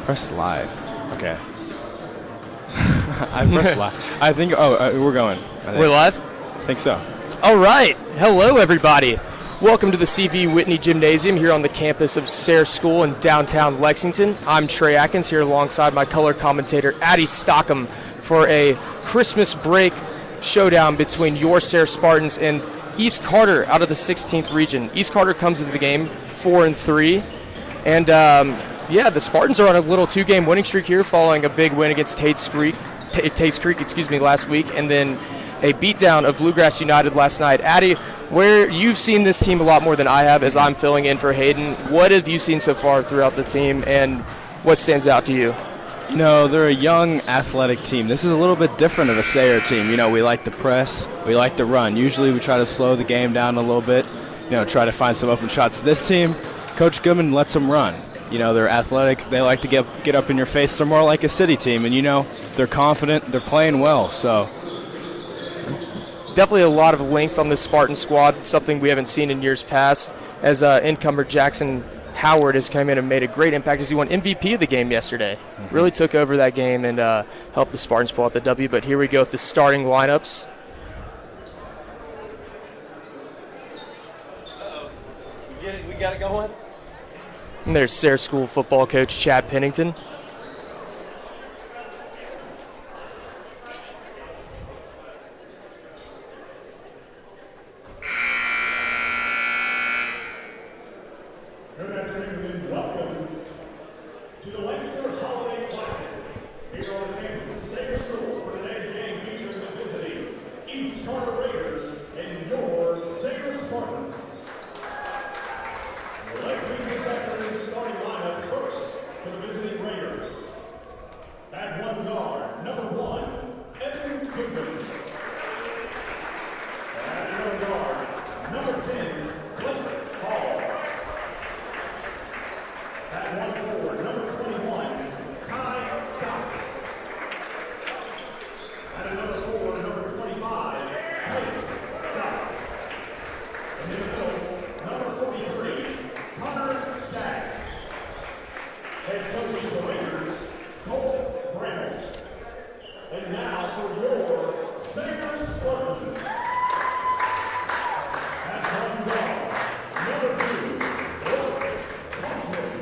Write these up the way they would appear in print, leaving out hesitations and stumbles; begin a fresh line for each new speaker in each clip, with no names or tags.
Press live. Okay. I pressed live. I think, we're going.
We're live?
I think so.
All right. Hello, everybody. Welcome to the CV Whitney Gymnasium here on the campus of Sayre School in downtown Lexington. I'm Trey Atkins here alongside my color commentator, Addie Stockham, for a Christmas break showdown between your Sayre Spartans and East Carter out of the 16th region. East Carter comes into the game 4-3. And, the Spartans are on a little two-game winning streak here following a big win against Tate's Creek, last week, and then a beatdown of Bluegrass United last night. Addie, where you've seen this team a lot more than I have as I'm filling in for Hayden, what have you seen so far throughout the team, and what stands out to you?
You know, they're a young, athletic team. This is a little bit different of a Sayre team. You know, we like to press, we like to run. Usually we try to slow the game down a little bit, try to find some open shots. This team, Coach Goodman lets them run. They're athletic. They like to get up in your face. They're more like a city team, and, they're confident. They're playing well, so.
Definitely a lot of length on this Spartan squad, something we haven't seen in years past, as incomer Jackson Howard has come in and made a great impact as he won MVP of the game yesterday. Mm-hmm. Really took over that game and helped the Spartans pull out the W. But here we go with the starting lineups.
We got it going.
And there's Sayre School football coach Chad Pennington.
Good afternoon and welcome to the Leinster Holiday Classic here on the campus of Sayre School for today's game featuring the visiting East Carter Raiders and your Sayre Spartans. Let's meet this afternoon's starting lineups first for the visiting Raiders. At one guard, number 1, Evan Goodman. At another guard, number 10, Blake Hall. At 1 number 21, Ty Scott. At another 4, number 25, Tate Scott. In the middle, number 43, Connor Staggs. Head coach of the Raiders, Cole Bramble. And now for your Sayre Spartans. At one guard, number 2, Blake Hoffman.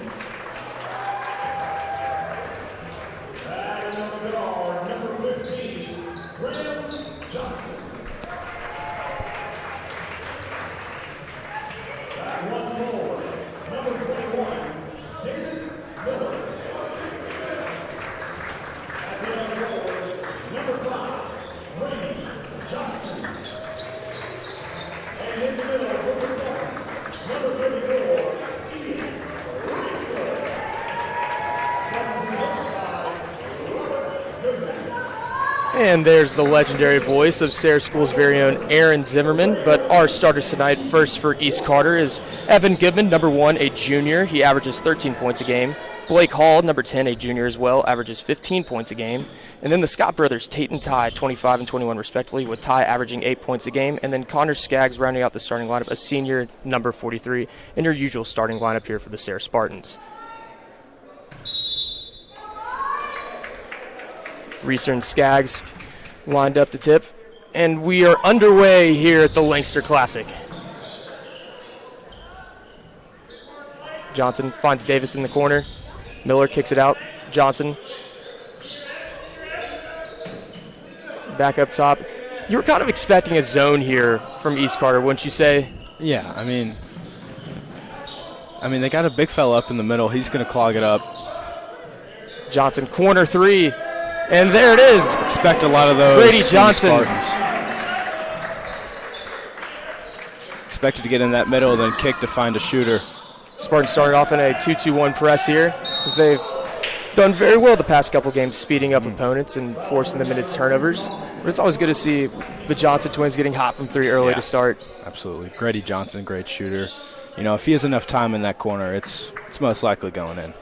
At another guard, number 15, Graham Johnson. At 1 forward, number 21, Davis Miller. At the other forward, number 5, Brady Johnson. And in the middle for the Spartans, number 34, Ian Reeser. Spartans coached by Robert Goodman.
And there's the legendary voice of Sayre School's very own Aaron Zimmerman. But our starters tonight, first for East Carter, is Evan Goodman, number 1, a junior. He averages 13 points a game. Blake Hall, number 10, a junior as well, averages 15 points a game. And then the Scott brothers, Tate and Ty, 25 and 21 respectively, with Ty averaging 8 points a game. And then Connor Skaggs rounding out the starting lineup, a senior, number 43, in your usual starting lineup here for the Sayre Spartans. Reeser and Skaggs lined up to tip, and we are underway here at the Leinster Classic. Johnson finds Davis in the corner. Miller kicks it out. Johnson back up top. You were kind of expecting a zone here from East Carter, wouldn't you say?
Yeah, I mean, they got a big fella up in the middle. He's going to clog it up.
Johnson, corner 3. And there it is.
Expect a lot of those.
Brady Johnson.
Expected to get in that middle, then kick to find a shooter.
Spartans started off in a 2-2-1 press here as they've done very well the past couple games, speeding up opponents and forcing them into turnovers. But it's always good to see the Johnson twins getting hot from 3 early to start.
Absolutely. Brady Johnson, great shooter. If he has enough time in that corner, it's most likely going in.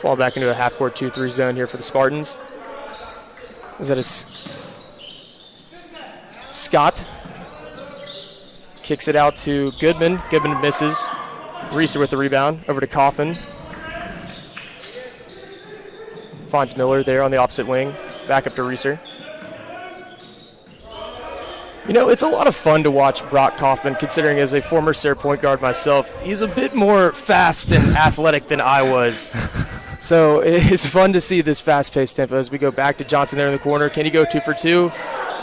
Fall back into a half-court 2-3 zone here for the Spartans. Is that a Scott? Kicks it out to Goodman. Goodman misses. Reeser with the rebound. Over to Kaufman. Finds Miller there on the opposite wing. Back up to Reeser. You know, it's a lot of fun to watch Brock Kaufman, considering as a former Sayre point guard myself, he's a bit more fast and athletic than I was. So it's fun to see this fast-paced tempo as we go back to Johnson there in the corner. Can he go 2 for 2?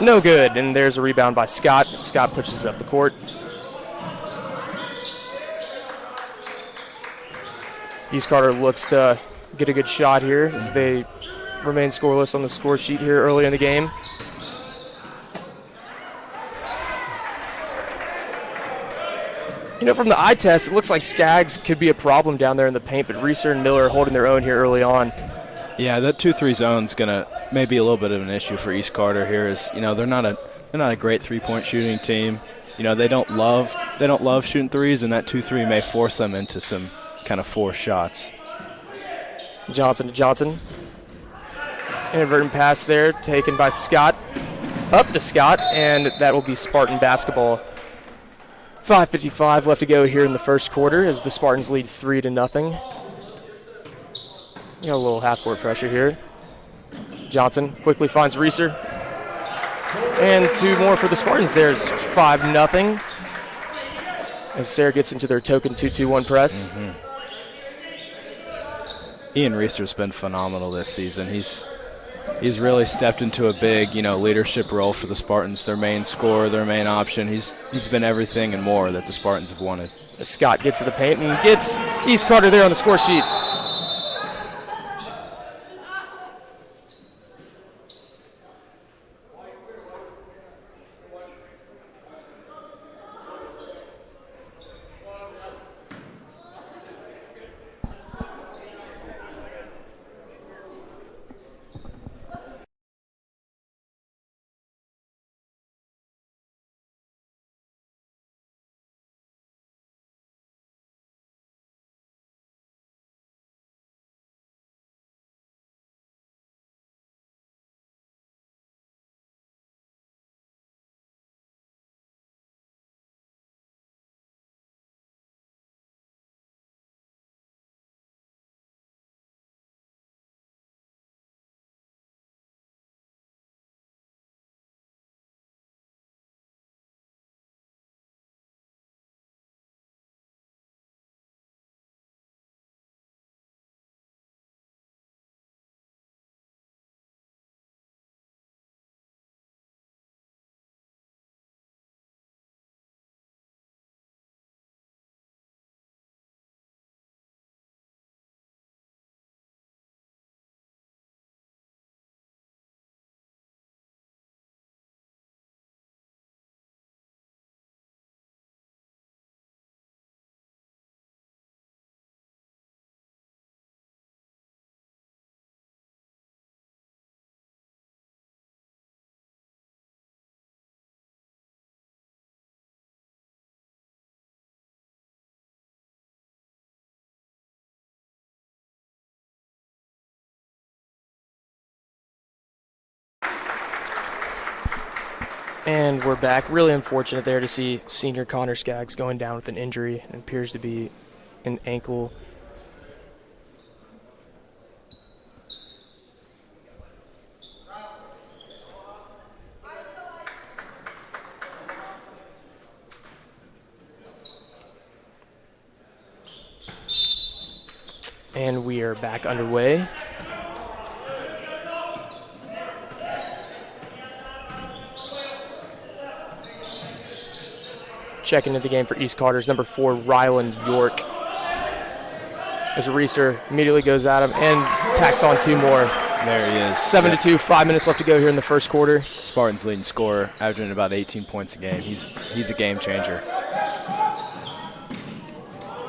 No good. And there's a rebound by Scott. Scott pushes up the court. East Carter looks to get a good shot here as they remain scoreless on the score sheet here early in the game. You know, from the eye test, it looks like Skaggs could be a problem down there in the paint, but Reeser and Miller are holding their own here early on.
Yeah, that 2-3 zone's gonna maybe a little bit of an issue for East Carter here. Is, you know, they're not a great 3-point shooting team. You know, they don't love shooting threes, and that 2-3 may force them into some kind of forced shots.
Johnson to Johnson. Inadvertent pass there, taken by Scott. Up to Scott, and that will be Spartan basketball. 5:55 left to go here in the first quarter as the Spartans lead 3-0. Got a little half-court pressure here. Johnson quickly finds Reeser. And 2 more for the Spartans. There's 5-0 as Sayre gets into their token 2-2-1 press.
Mm-hmm. Ian Reeser's been phenomenal this season. He's really stepped into a big, you know, leadership role for the Spartans. Their main scorer, their main option. He's been everything and more that the Spartans have wanted.
Scott gets to the paint and gets East Carter there on the score sheet. And we're back. Really unfortunate there to see senior Connor Skaggs going down with an injury. It appears to be an ankle. And we are back underway. Checking into the game for East Carter's number 4, Ryland York. As Reeser immediately goes at him and tacks on 2 more.
There he is.
7-2, 5 minutes left to go here in the first quarter.
Spartans leading scorer, averaging about 18 points a game. He's a game changer.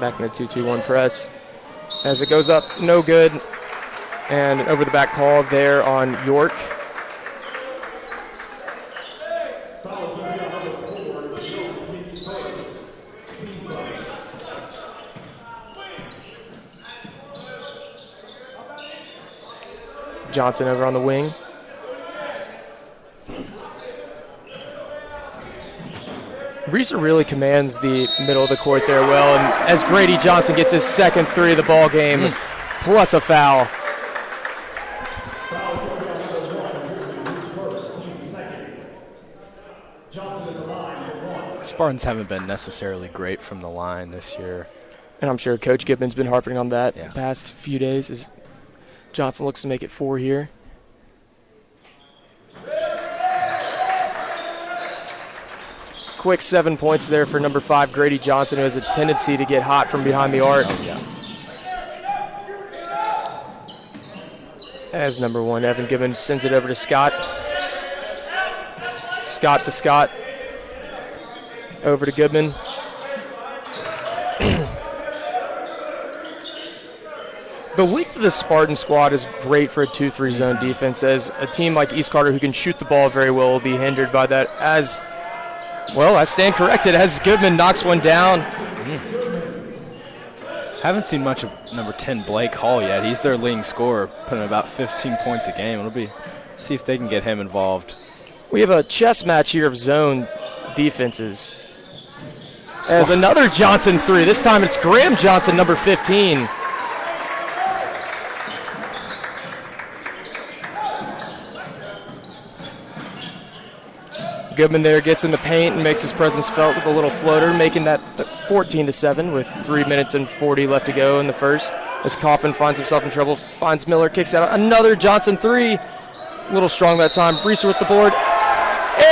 Back in the 2-2-1 press. As it goes up, no good. And an over the back call there on York. Johnson over on the wing. Reeser really commands the middle of the court there well, and as Grady Johnson gets his second three of the ball game, plus a foul.
Spartans haven't been necessarily great from the line this year.
And I'm sure Coach Gibbon's been harping on that
Yeah.
the past few days as Johnson looks to make it 4 here. Quick 7 points there for number 5, Grady Johnson, who has a tendency to get hot from behind the arc. As number 1, Evan Gibbon sends it over to Scott. Scott to Scott. Over to Goodman. The length of the Spartan squad is great for a 2-3 zone defense, as a team like East Carter, who can shoot the ball very well, will be hindered by that. Well, I stand corrected as Goodman knocks one down.
Haven't seen much of number 10, Blake Hall, yet. He's their leading scorer, putting about 15 points a game. It'll be see if they can get him involved.
We have a chess match here of zone defenses. As another Johnson three. This time it's Graham Johnson, number 15. Goodman there gets in the paint and makes his presence felt with a little floater, making that 14-7 with 3 minutes and 40 left to go in the first. As Coffin finds himself in trouble, finds Miller, kicks out another Johnson three. A little strong that time. Reeser with the board.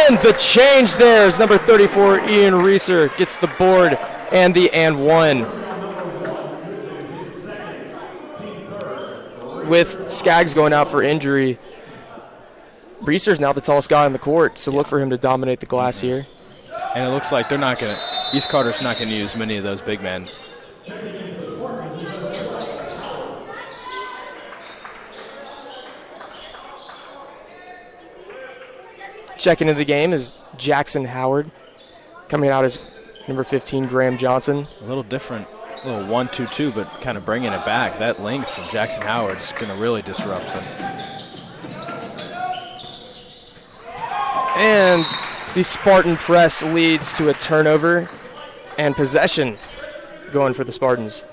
And the change there is number 34, Ian Reeser, gets the board and the and one. With Skaggs going out for injury, Reeser's now the tallest guy on the court, so look for him to dominate the glass here.
And it looks like they're not going to, East Carter's not going to use many of those big men.
Checking into the game is Jackson Howard. Coming out as number 15, Graham Johnson.
A little different, a little 1-2-2, but kind of bringing it back. That length from Jackson Howard is going to really disrupt him.
And the Spartan press leads to a turnover and possession going for the Spartans.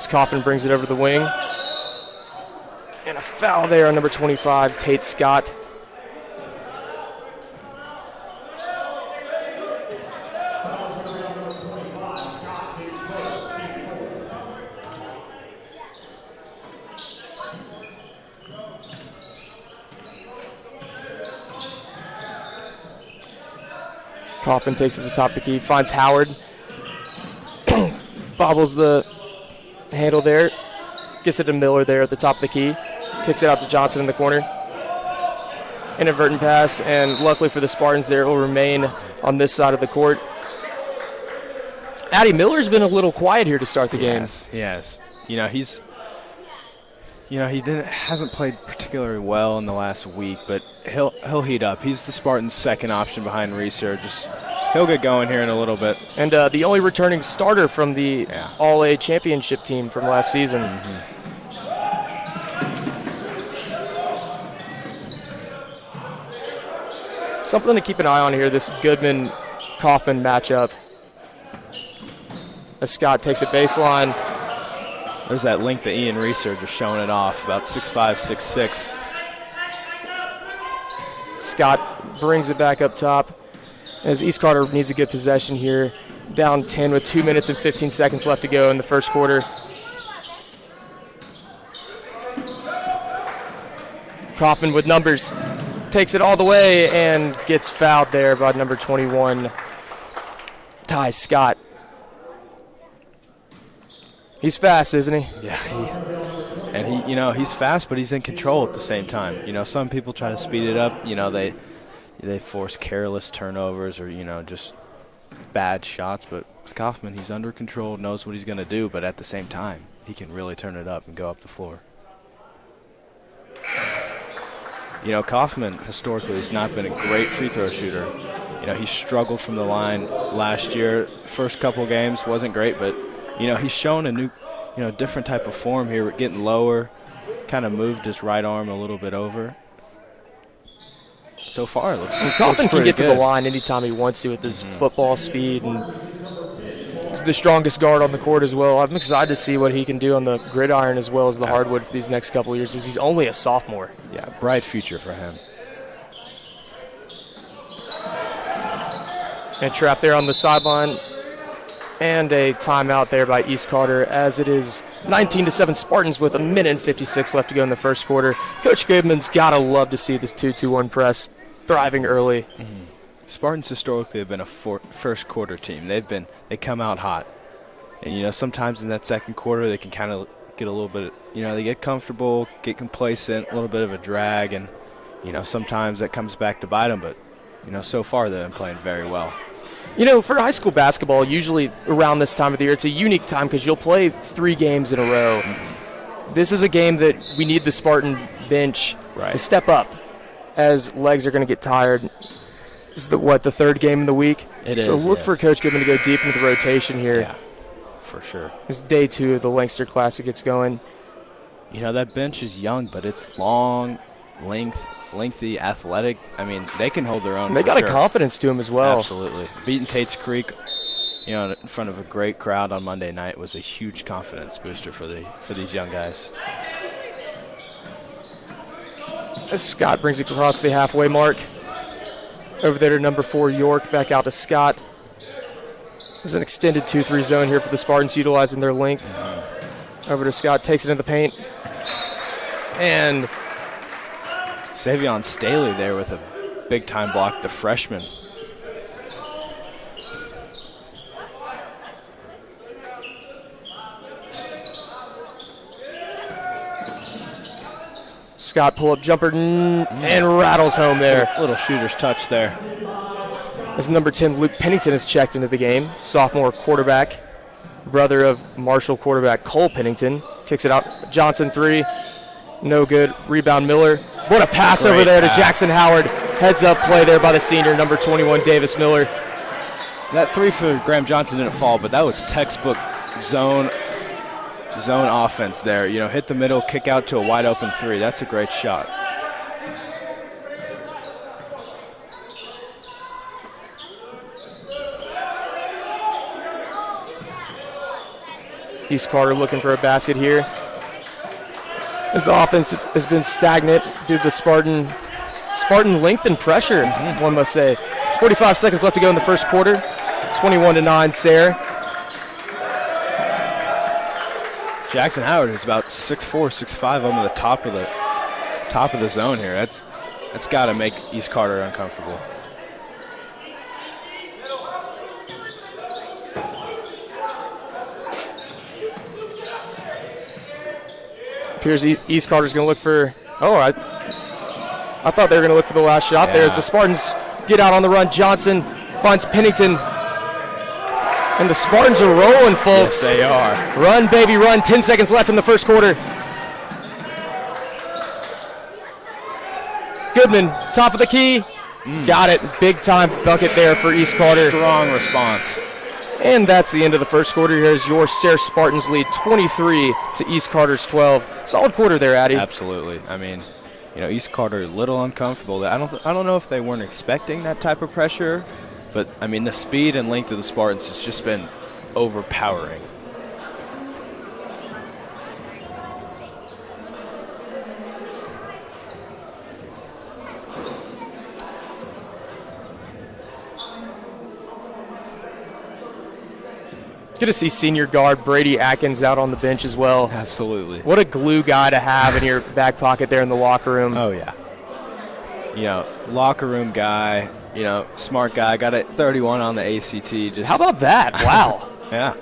Coffin brings it over the wing. And a foul there on number 25, Tate Scott. Coffin takes it to the top of the key, finds Howard. Bobbles the handle there, gets it to Miller there at the top of the key, kicks it out to Johnson in the corner. Inadvertent pass, and luckily for the Spartans there, it will remain on this side of the court. Addy Miller's been a little quiet here to start the game.
Yes. He hasn't played particularly well in the last week, but he'll heat up. He's the Spartans' second option behind Reeser. He'll get going here in a little bit.
And the only returning starter from the All-A championship team from last season. Something to keep an eye on here, this Goodman-Kaufman matchup. As Scott takes it baseline.
There's that length of Ian Reeser just showing it off, about 6'5", 6'6".
Scott brings it back up top. As East Carter needs a good possession here. Down 10 with 2 minutes and 15 seconds left to go in the first quarter. Kaufman with numbers. Takes it all the way and gets fouled there by number 21, Ty Scott. He's fast, isn't he?
Yeah, he's fast, but he's in control at the same time. Some people try to speed it up. They force careless turnovers or, just bad shots. But with Kaufman, he's under control, knows what he's going to do, but at the same time, he can really turn it up and go up the floor. Kaufman, historically, has not been a great free throw shooter. He struggled from the line last year. First couple games wasn't great, but, he's shown a different type of form here. We're getting lower, kind of moved his right arm a little bit over. So far, it looks
Coffin can get to the
good.
line anytime he wants to with his football speed, and he's the strongest guard on the court as well. I'm excited to see what he can do on the gridiron as well as the hardwood for these next couple of years, as he's only a sophomore.
Yeah, bright future for him.
And trap there on the sideline, and a timeout there by East Carter, as it is 19-7 Spartans with 1:56 left to go in the first quarter. Coach Goodman's gotta love to see this 2-2-1 press thriving early.
Spartans historically have been a first quarter team. They come out hot, and sometimes in that second quarter they can kind of get a little bit. They get comfortable, get complacent, a little bit of a drag, and sometimes that comes back to bite them. But so far they've been playing very well.
For high school basketball, usually around this time of the year, it's a unique time because you'll play 3 games in a row. This is a game that we need the Spartan bench to step up, as legs are going to get tired. This is the third game of the week?
It is.
So look for Coach Goodman to go deep into the rotation here.
Yeah, for sure.
It's day 2 of the Lancaster Classic gets going.
That bench is young, but it's long, lengthy, athletic. I mean, they can hold their own.
They got a confidence to them as well.
Absolutely. Beating Tate's Creek, in front of a great crowd on Monday night was a huge confidence booster for these young guys.
As Scott brings it across the halfway mark. Over there to number 4, York. Back out to Scott. There's an extended 2-3 zone here for the Spartans, utilizing their length. Over to Scott, takes it in the paint. And
Savion Staley there with a big-time block, the freshman.
Scott pull-up jumper and rattles home there.
Little shooter's touch there.
As number 10, Luke Pennington, is checked into the game. Sophomore quarterback, brother of Marshall quarterback Cole Pennington. Kicks it out. Johnson 3. No good. Rebound Miller. What a pass over there to Jackson Howard. Heads up play there by the senior, number 21, Davis Miller.
That 3 for Graham Johnson didn't fall, but that was textbook zone offense there. Hit the middle, kick out to a wide open 3. That's a great shot.
East Carter looking for a basket here. As the offense has been stagnant due to the Spartan length and pressure, one must say. 45 seconds left to go in the first quarter. 21-9, Sayre.
Jackson Howard is about 6'4", 6'5", over the top of the zone here. That's got to make East Carter uncomfortable.
Appears East Carter's going to look for. I thought they were going to look for the last shot there as the Spartans get out on the run. Johnson finds Pennington. And the Spartans are rolling, folks.
Yes, they are.
Run, baby, run. 10 seconds left in the first quarter. Goodman, top of the key. Got it. Big time bucket there for East Carter.
Strong response.
And that's the end of the first quarter. Here's your Sayre Spartans lead 23 to East Carter's 12. Solid quarter there, Addy.
Absolutely. I mean, East Carter a little uncomfortable. I don't know if they weren't expecting that type of pressure, but I mean the speed and length of the Spartans has just been overpowering.
Good to see senior guard Brady Atkins out on the bench as well.
Absolutely.
What a glue guy to have in your back pocket there in the locker room.
Oh, yeah. Locker room guy, smart guy. Got a 31 on the ACT.
How about that? Wow.
Yeah.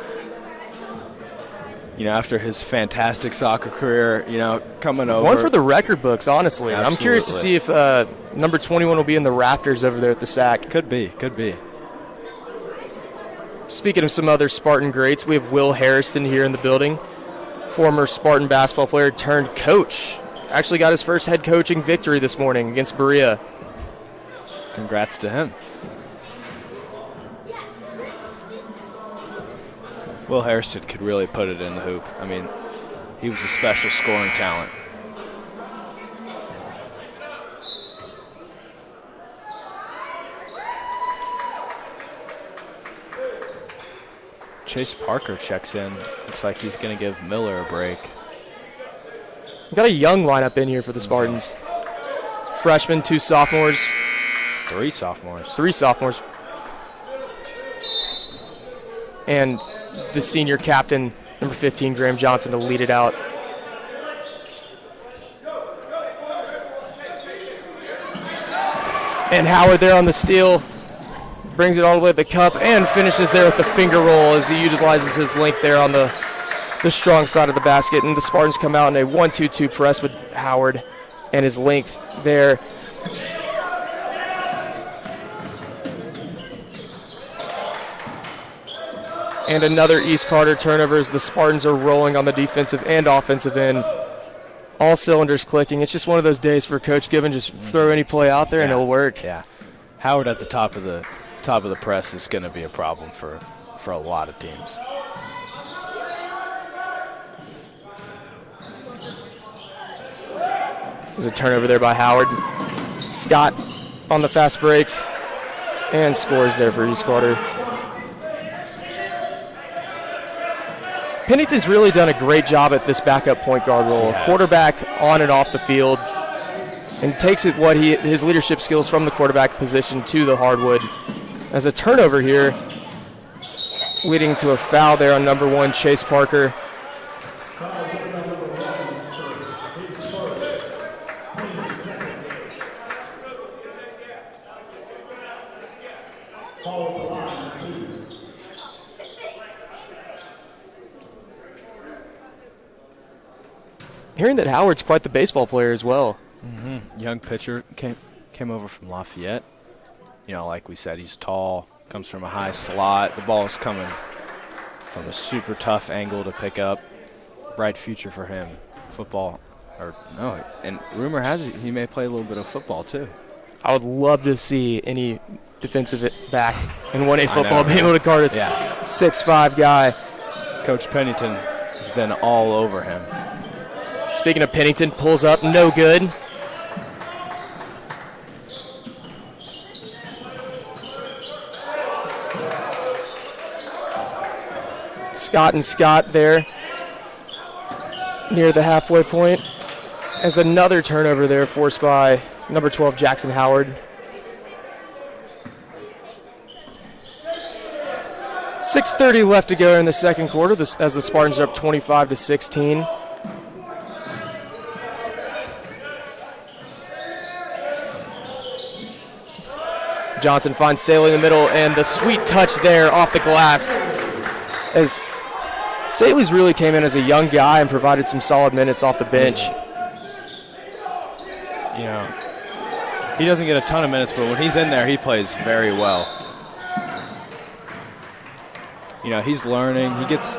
After his fantastic soccer career, coming over.
One for the record books, honestly.
Absolutely.
I'm curious to see if number 21 will be in the rafters over there at the SAC.
Could be.
Speaking of some other Spartan greats, we have Will Harrison here in the building. Former Spartan basketball player turned coach. Actually got his first head coaching victory this morning against Berea.
Congrats to him. Will Hairston could really put it in the hoop. I mean, he was a special scoring talent. Chase Parker checks in. Looks like he's going to give Miller a break.
We've got a young lineup in here for the Spartans. Freshmen, 2 sophomores.
3 sophomores.
3 sophomores. And the senior captain, number 15, Graham Johnson, to lead it out. And Howard there on the steal. Brings it all the way to the cup and finishes there with the finger roll as he utilizes his length there on the strong side of the basket. And the Spartans come out in a 1-2-2 press with Howard and his length there. And another East Carter turnover as the Spartans are rolling on the defensive and offensive end. All cylinders clicking. It's just one of those days for Coach Given. Just throw any play out there and it'll work.
Yeah. Howard at the top of the press is going to be a problem for a lot of teams.
There's a turnover there by Howard. Scott on the fast break and scores there for East Carter. Pennington's really done a great job at this backup point guard role. Quarterback on and off the field, and takes it his leadership skills from the quarterback position to the hardwood. As a turnover here, leading to a foul there on number 1, Chase Parker. Hearing that Howard's quite the baseball player as well.
Mm-hmm. Young pitcher came over from Lafayette. You know, like we said, he's tall, comes from a high slot. The ball is coming from a super tough angle to pick up. Bright future for him. Football, or no, and rumor has it he may play a little bit of football too.
I would love to see any defensive back in 1A football be able to guard a 6'5" guy.
Coach Pennington has been all over him.
Speaking of Pennington, pulls up, no good. Scott and Scott there near the halfway point. As another turnover there forced by number 12, Jackson Howard. 6:30 left to go in the second quarter as the Spartans are up 25-16. Johnson finds Sayre in the middle, and the sweet touch there off the glass. As Sayre's really came in as a young guy and provided some solid minutes off the bench.
You know, he doesn't get a ton of minutes, but when he's in there, he plays very well. You know, he's learning. He gets,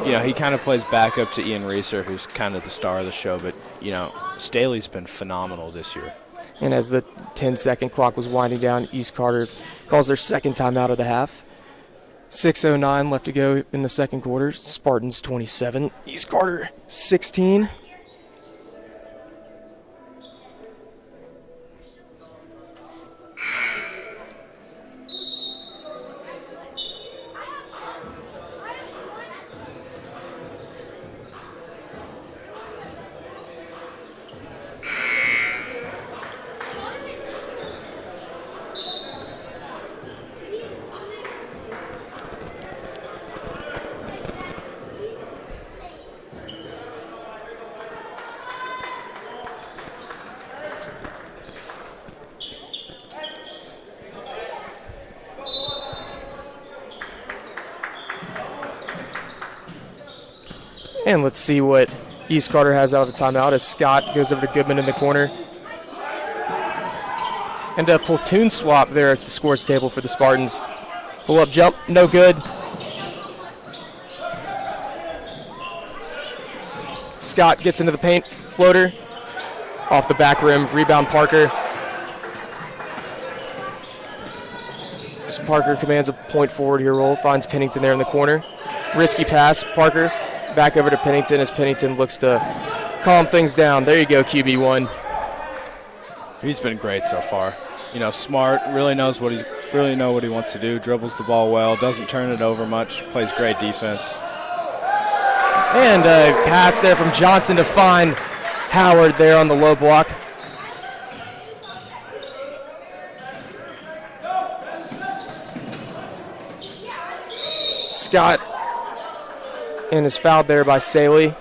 you know, he kind of plays backup to Ian Reeser, who's kind of the star of the show. But, you know, Staley's been phenomenal this year.
And as the 10-second clock was winding down, East Carter calls their second timeout of the half. 6:09 left to go in the second quarter. Spartans 27, East Carter 16. And let's see what East Carter has out of the timeout as Scott goes over to Goodman in the corner. And a platoon swap there at the scores table for the Spartans. Pull up jump, no good. Scott gets into the paint, floater, off the back rim, rebound Parker. Parker commands a point forward here roll, finds Pennington there in the corner. Risky pass. Parker back over to Pennington as Pennington looks to calm things down. There you go, QB1.
He's been great so far. You know, smart, really know what he wants to do, dribbles the ball well, doesn't turn it over much, plays great defense.
And a pass there from Johnson to find Howard there on the low block. Scott and is fouled there by Sayre.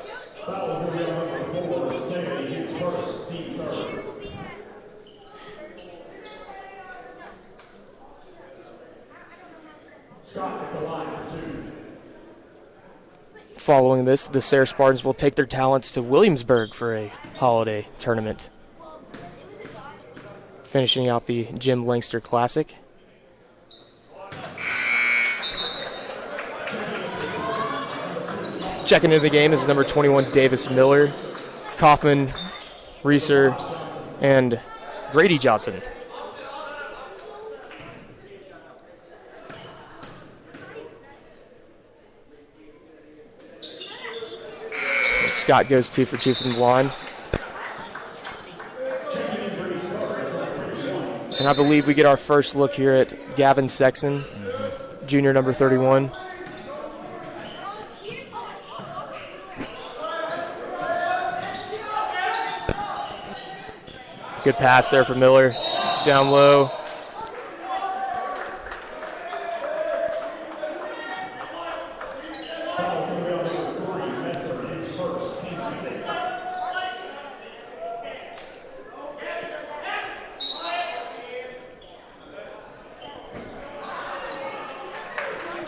Following this, the Sayre Spartans will take their talents to Williamsburg for a holiday tournament, finishing out the Jim Langster Classic. Checking into the game is number 21, Davis Miller, Kaufman, Reeser, and Grady Johnson. Scott goes 2 for 2 from the line. And I believe we get our first look here at Gavin Sexton, junior number 31. Good pass there for Miller. Down low.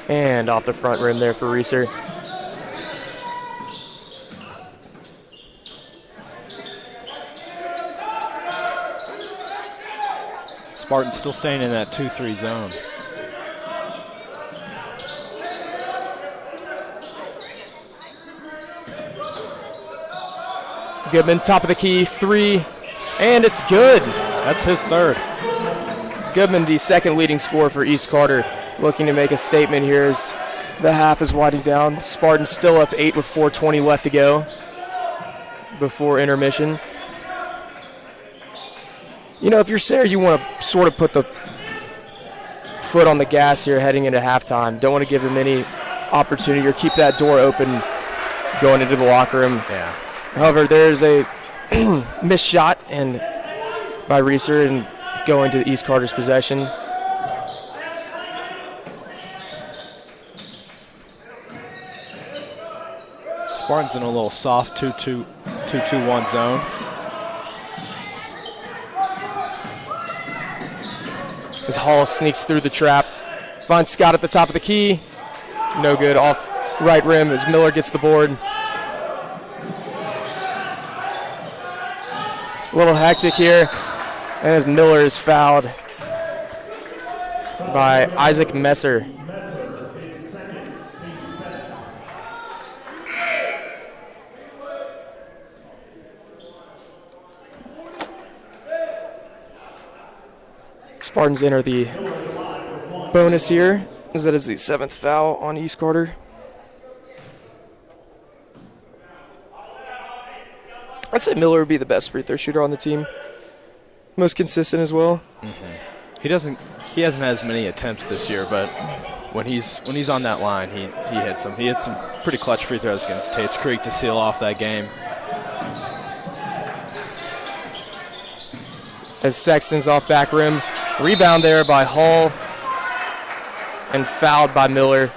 And off the front rim there for Reeser.
Spartans still staying in that 2-3 zone.
Goodman, top of the key, 3, and it's good.
That's his third.
Goodman, the second leading scorer for East Carter, looking to make a statement here as the half is winding down. Spartans still up 8 with 4:20 left to go before intermission. You know, if you're Sayre, you want to sort of put the foot on the gas here heading into halftime. Don't want to give them any opportunity or keep that door open going into the locker room.
Yeah.
However, there's a missed shot and by Reeser and going to East Carter's possession.
Spartans in a little soft 2-2-1 zone.
As Hall sneaks through the trap, finds Scott at the top of the key. No good, off right rim as Miller gets the board. A little hectic here, and as Miller is fouled by Isaac Messer. Spartans enter the bonus here, as that is the 7th foul on East Carter. I'd say Miller would be the best free throw shooter on the team. Most consistent as well.
He hasn't had as many attempts this year, but when he's on that line, he hits them. He hit some pretty clutch free throws against Tate's Creek to seal off that game.
As Sexton's off back rim. Rebound there by Hall and fouled by Miller.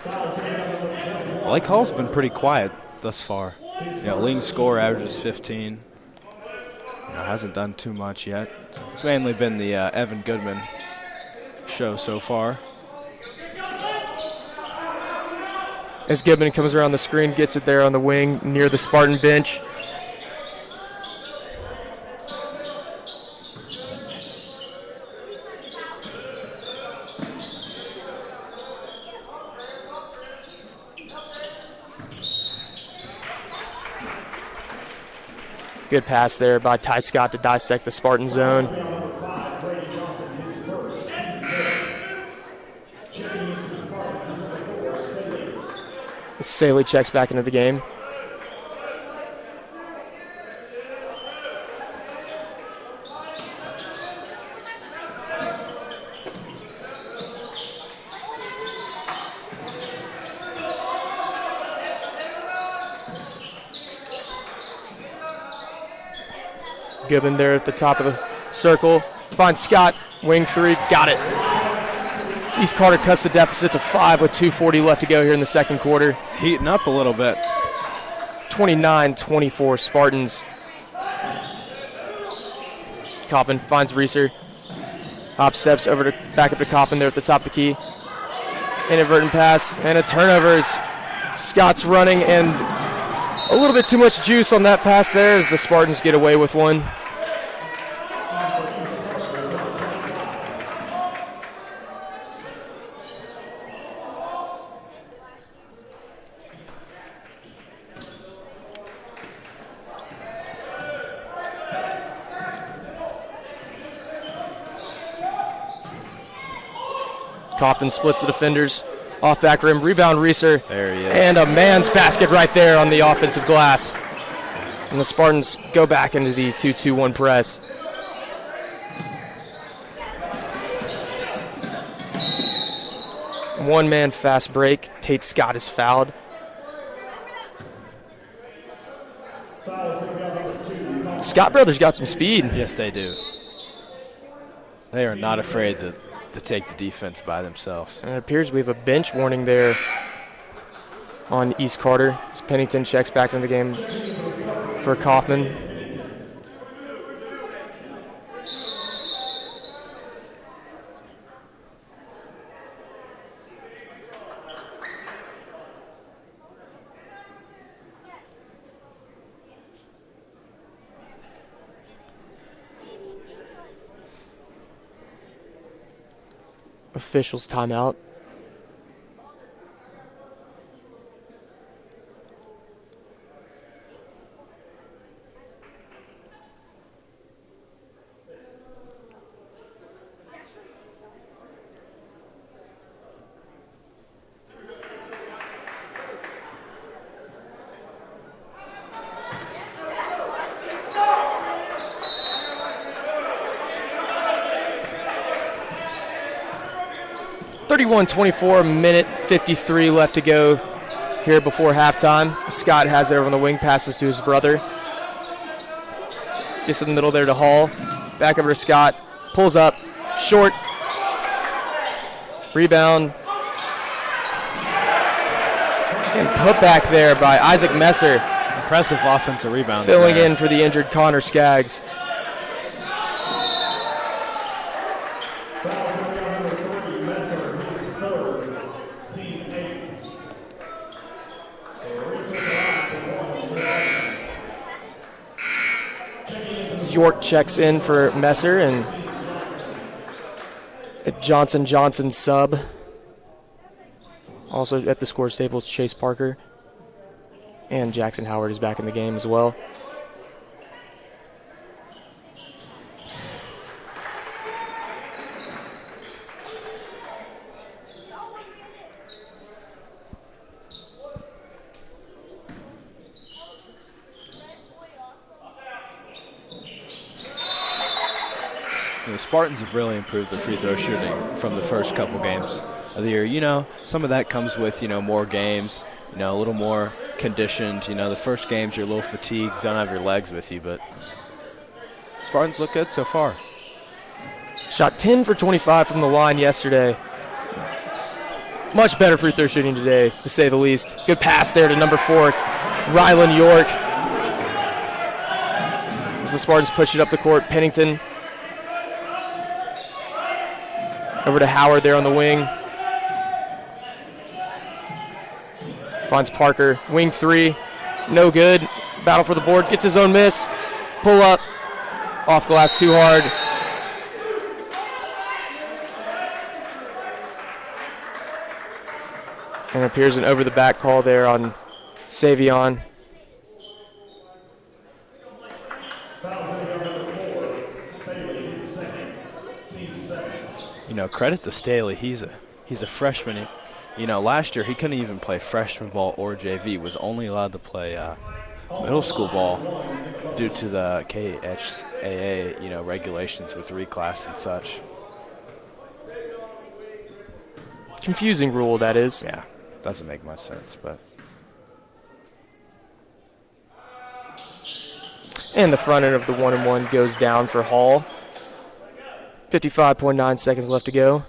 Blake Hall's been pretty quiet thus far. Leading scorer averages 15. Hasn't done too much yet. It's mainly been the Evan Goodman show so far.
As Goodman comes around the screen, gets it there on the wing near the Spartan bench. Good pass there by Ty Scott to dissect the Spartan zone. Sayre checks back into the game. Gibbon there at the top of the circle. Finds Scott. Wing 3. Got it. East Carter cuts the deficit to 5 with 2:40 left to go here in the second quarter.
Heating up a little bit.
29-24 Spartans. Coppin finds Reeser. Hop steps over to back up to Coppin there at the top of the key. Inadvertent pass and a turnover as Scott's running, and a little bit too much juice on that pass there as the Spartans get away with one. Coppin splits the defenders. Off back rim, rebound Reeser.
There he is.
And a man's basket right there on the offensive glass. And the Spartans go back into the 2-2-1 press. One-man fast break. Tate Scott is fouled. Scott brothers got some speed.
Yes, they do. They are not afraid to take the defense by themselves.
And it appears we have a bench warning there on East Carter as Pennington checks back into the game for Kaufman. Officials timeout. Minute 53 left to go here before halftime. Scott has it over on the wing, passes to his brother. Gets in the middle there to Hall. Back over to Scott. Pulls up. Short. Rebound. And put back there by Isaac Messer.
Impressive offensive rebounds.
Filling
there.
in for the injured Connor Skaggs. York checks in for Messer, and Johnson sub. Also at the scores table, Chase Parker. And Jackson Howard is back in the game as well.
The Spartans have really improved their free throw shooting from the first couple games of the year. You know, some of that comes with, more games, a little more conditioned. The first games you're a little fatigued, don't have your legs with you, but Spartans look good so far.
Shot 10 for 25 from the line yesterday. Much better free throw shooting today, to say the least. Good pass there to number 4, Rylan York. As the Spartans push it up the court, Pennington over to Howard there on the wing. Finds Parker. Wing 3. No good. Battle for the board. Gets his own miss. Pull up. Off glass too hard. And appears an over the back call there on Savion.
Credit to Staley. He's a freshman. You know, last year he couldn't even play freshman ball or JV. Was only allowed to play middle school ball due to the KHAA, you know, regulations with reclass and such.
Confusing rule, that is.
Yeah, doesn't make much sense, but.
And the front end of the 1-and-1 goes down for Hall. 55.9 seconds left to go.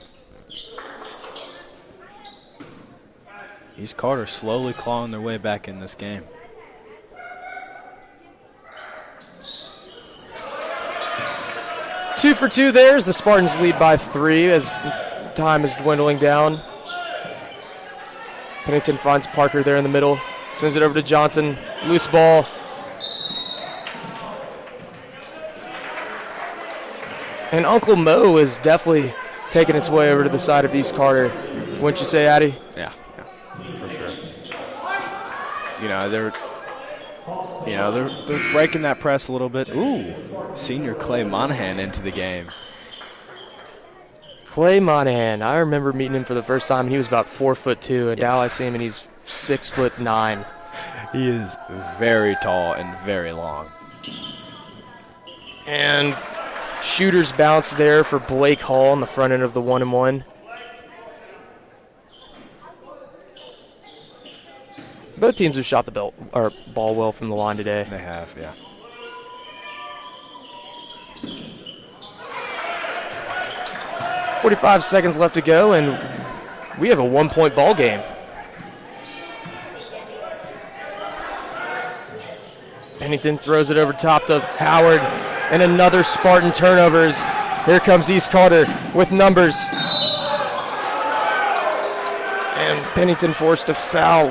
East Carter slowly clawing their way back in this game.
Two for two there as the Spartans lead by 3 as time is dwindling down. Pennington finds Parker there in the middle. Sends it over to Johnson. Loose ball. And Uncle Mo is definitely taking its way over to the side of East Carter. Wouldn't you say, Addy?
Yeah, for sure. They're breaking that press a little bit. Ooh, senior Clay Monahan into the game.
Clay Monahan. I remember meeting him for the first time, and he was about 4'2", and now I see him, and he's 6'9".
He is very tall and very long.
And shooter's bounce there for Blake Hall on the front end of the 1-and-1. Both teams have shot the ball well from the line today.
They have, yeah.
.45 seconds left to go, and we have a 1-point ball game. Pennington throws it over top to Howard, and another Spartan turnovers. Here comes East Carter with numbers. And Pennington forced to foul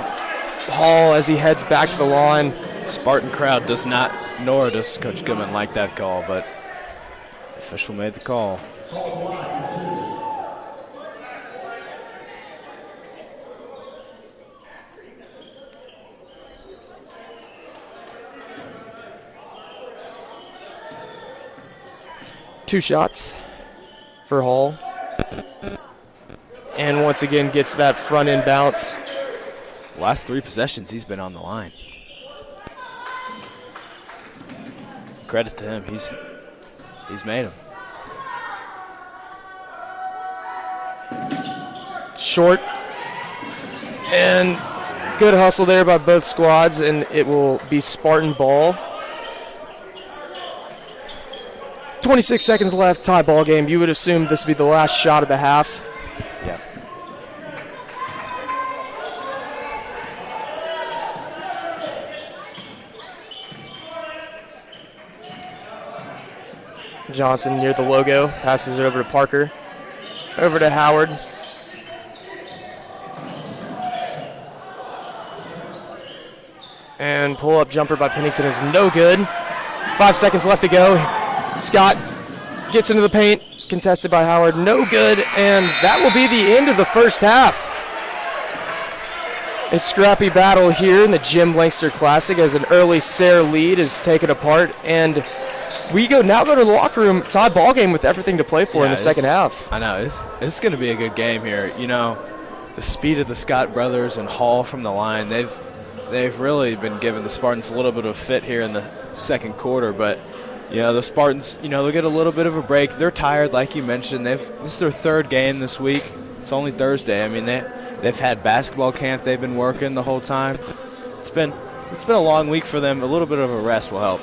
Hall as he heads back to the line.
Spartan crowd does not, nor does Coach Goodman like that call, but the official made the call.
Two shots for Hall. And once again gets that front end bounce.
Last 3 possessions, he's been on the line. Credit to him, he's made them.
Short. And good hustle there by both squads, and it will be Spartan ball. 26 seconds left, tie ball game. You would assume this would be the last shot of the half.
Yeah.
Johnson near the logo, passes it over to Parker. Over to Howard. And pull-up jumper by Pennington is no good. 5 seconds left to go. Scott gets into the paint, contested by Howard, no good, and that will be the end of the first half. A scrappy battle here in the Jim Lankster Classic as an early Sayre lead is taken apart, and we now go to the locker room, tie ball game with everything to play for in the second half.
I know, it's going to be a good game here. You know, the speed of the Scott brothers and Hall from the line, they've really been giving the Spartans a little bit of a fit here in the second quarter, but you know, the Spartans, you know, they'll get a little bit of a break. They're tired, like you mentioned. This is their 3rd game this week. It's only Thursday. I mean, they've had basketball camp. They've been working the whole time. It's been a long week for them. A little bit of a rest will help.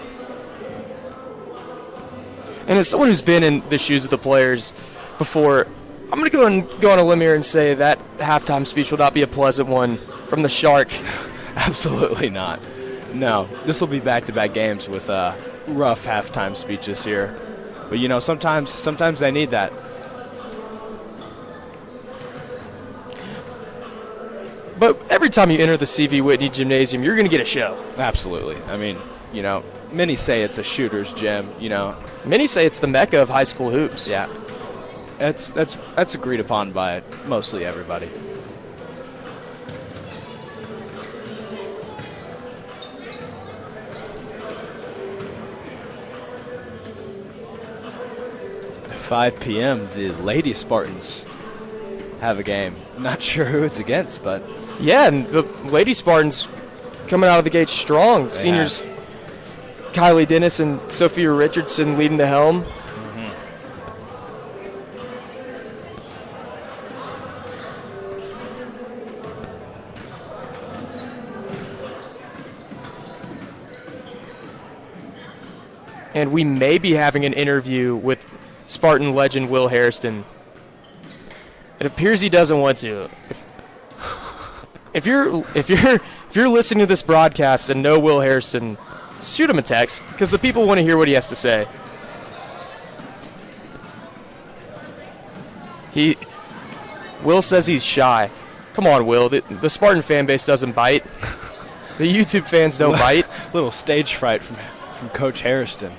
And as someone who's been in the shoes of the players before, I'm going to go on a limb here and say that halftime speech will not be a pleasant one from the Shark.
Absolutely not. No, this will be back-to-back games with rough halftime speeches here, but you know, sometimes they need that.
But every time you enter the CV Whitney Gymnasium, you're going to get a show.
Absolutely. I mean, you know, many say it's a shooter's gym. You know,
many say it's the mecca of high school hoops.
Yeah, that's agreed upon by mostly everybody. At 5 p.m., the Lady Spartans have a game. Not sure who it's against, but
Yeah, and the Lady Spartans coming out of the gate strong.
They
Seniors Kylie Dennis and Sophia Richardson leading the helm. And we may be having an interview with Spartan legend Will Hairston. It appears he doesn't want to. If you're listening to this broadcast and know Will Hairston, shoot him a text because the people want to hear what he has to say. Will says he's shy. Come on, Will. The Spartan fan base doesn't bite. The YouTube fans don't bite.
little stage fright from Coach Hairston.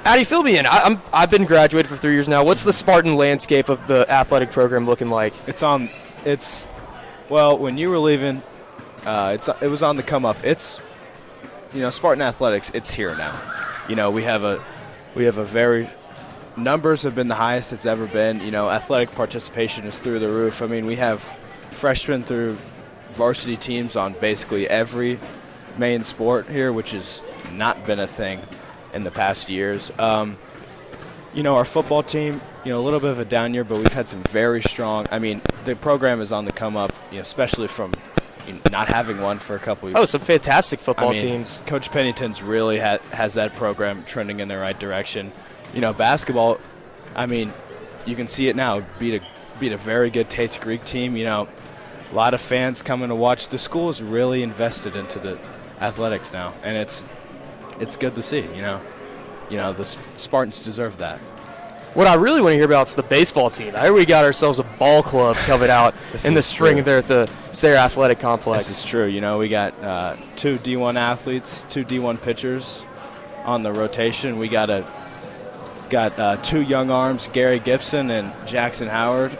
Addy, fill me in. I've been graduated for 3 years now. What's the Spartan landscape of the athletic program looking like?
Well, when you were leaving, it was on the come up. It's, Spartan athletics. It's here now. We have a very numbers have been the highest it's ever been. Athletic participation is through the roof. I mean, we have freshmen through varsity teams on basically every main sport here, which has not been a thing in the past years. Our football team, a little bit of a down year, but we've had some very strong. I mean, the program is on the come up, especially from not having one for a couple of years.
Oh, some fantastic football teams.
Coach Pennington's really has that program trending in the right direction. Basketball, I mean, you can see it now. Beat a very good Tate's Greek team. A lot of fans coming to watch. The school is really invested into the athletics now, and it's good to see. The Spartans deserve that.
What I really want to hear about is the baseball team. I hear we got ourselves a ball club coming out in the spring
true.
there at the Sayre Athletic Complex.
This is true. We got 2 D1 athletes, 2 D1 pitchers on the rotation. We got 2 young arms, Gary Gibson and Jackson Howard,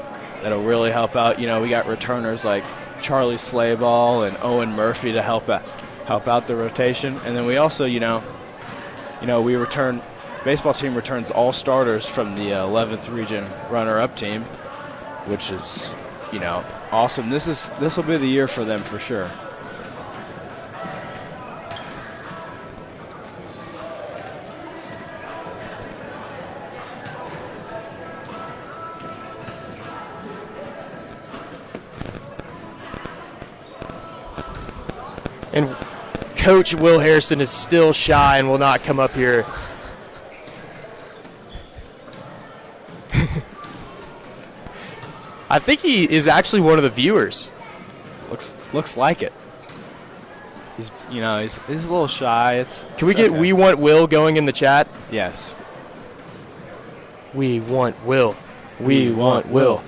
that'll really help out. We got returners like Charlie Slayball and Owen Murphy to help out the rotation. And then we also, baseball team returns all starters from the 11th region runner-up team, which is, awesome. This will be the year for them for sure.
And Coach Will Hairston is still shy and will not come up here. I think he is actually one of the viewers.
Looks like it. He's a little shy.
Can we get "We Want Will" going in the chat?
Yes.
We want Will. We want Will.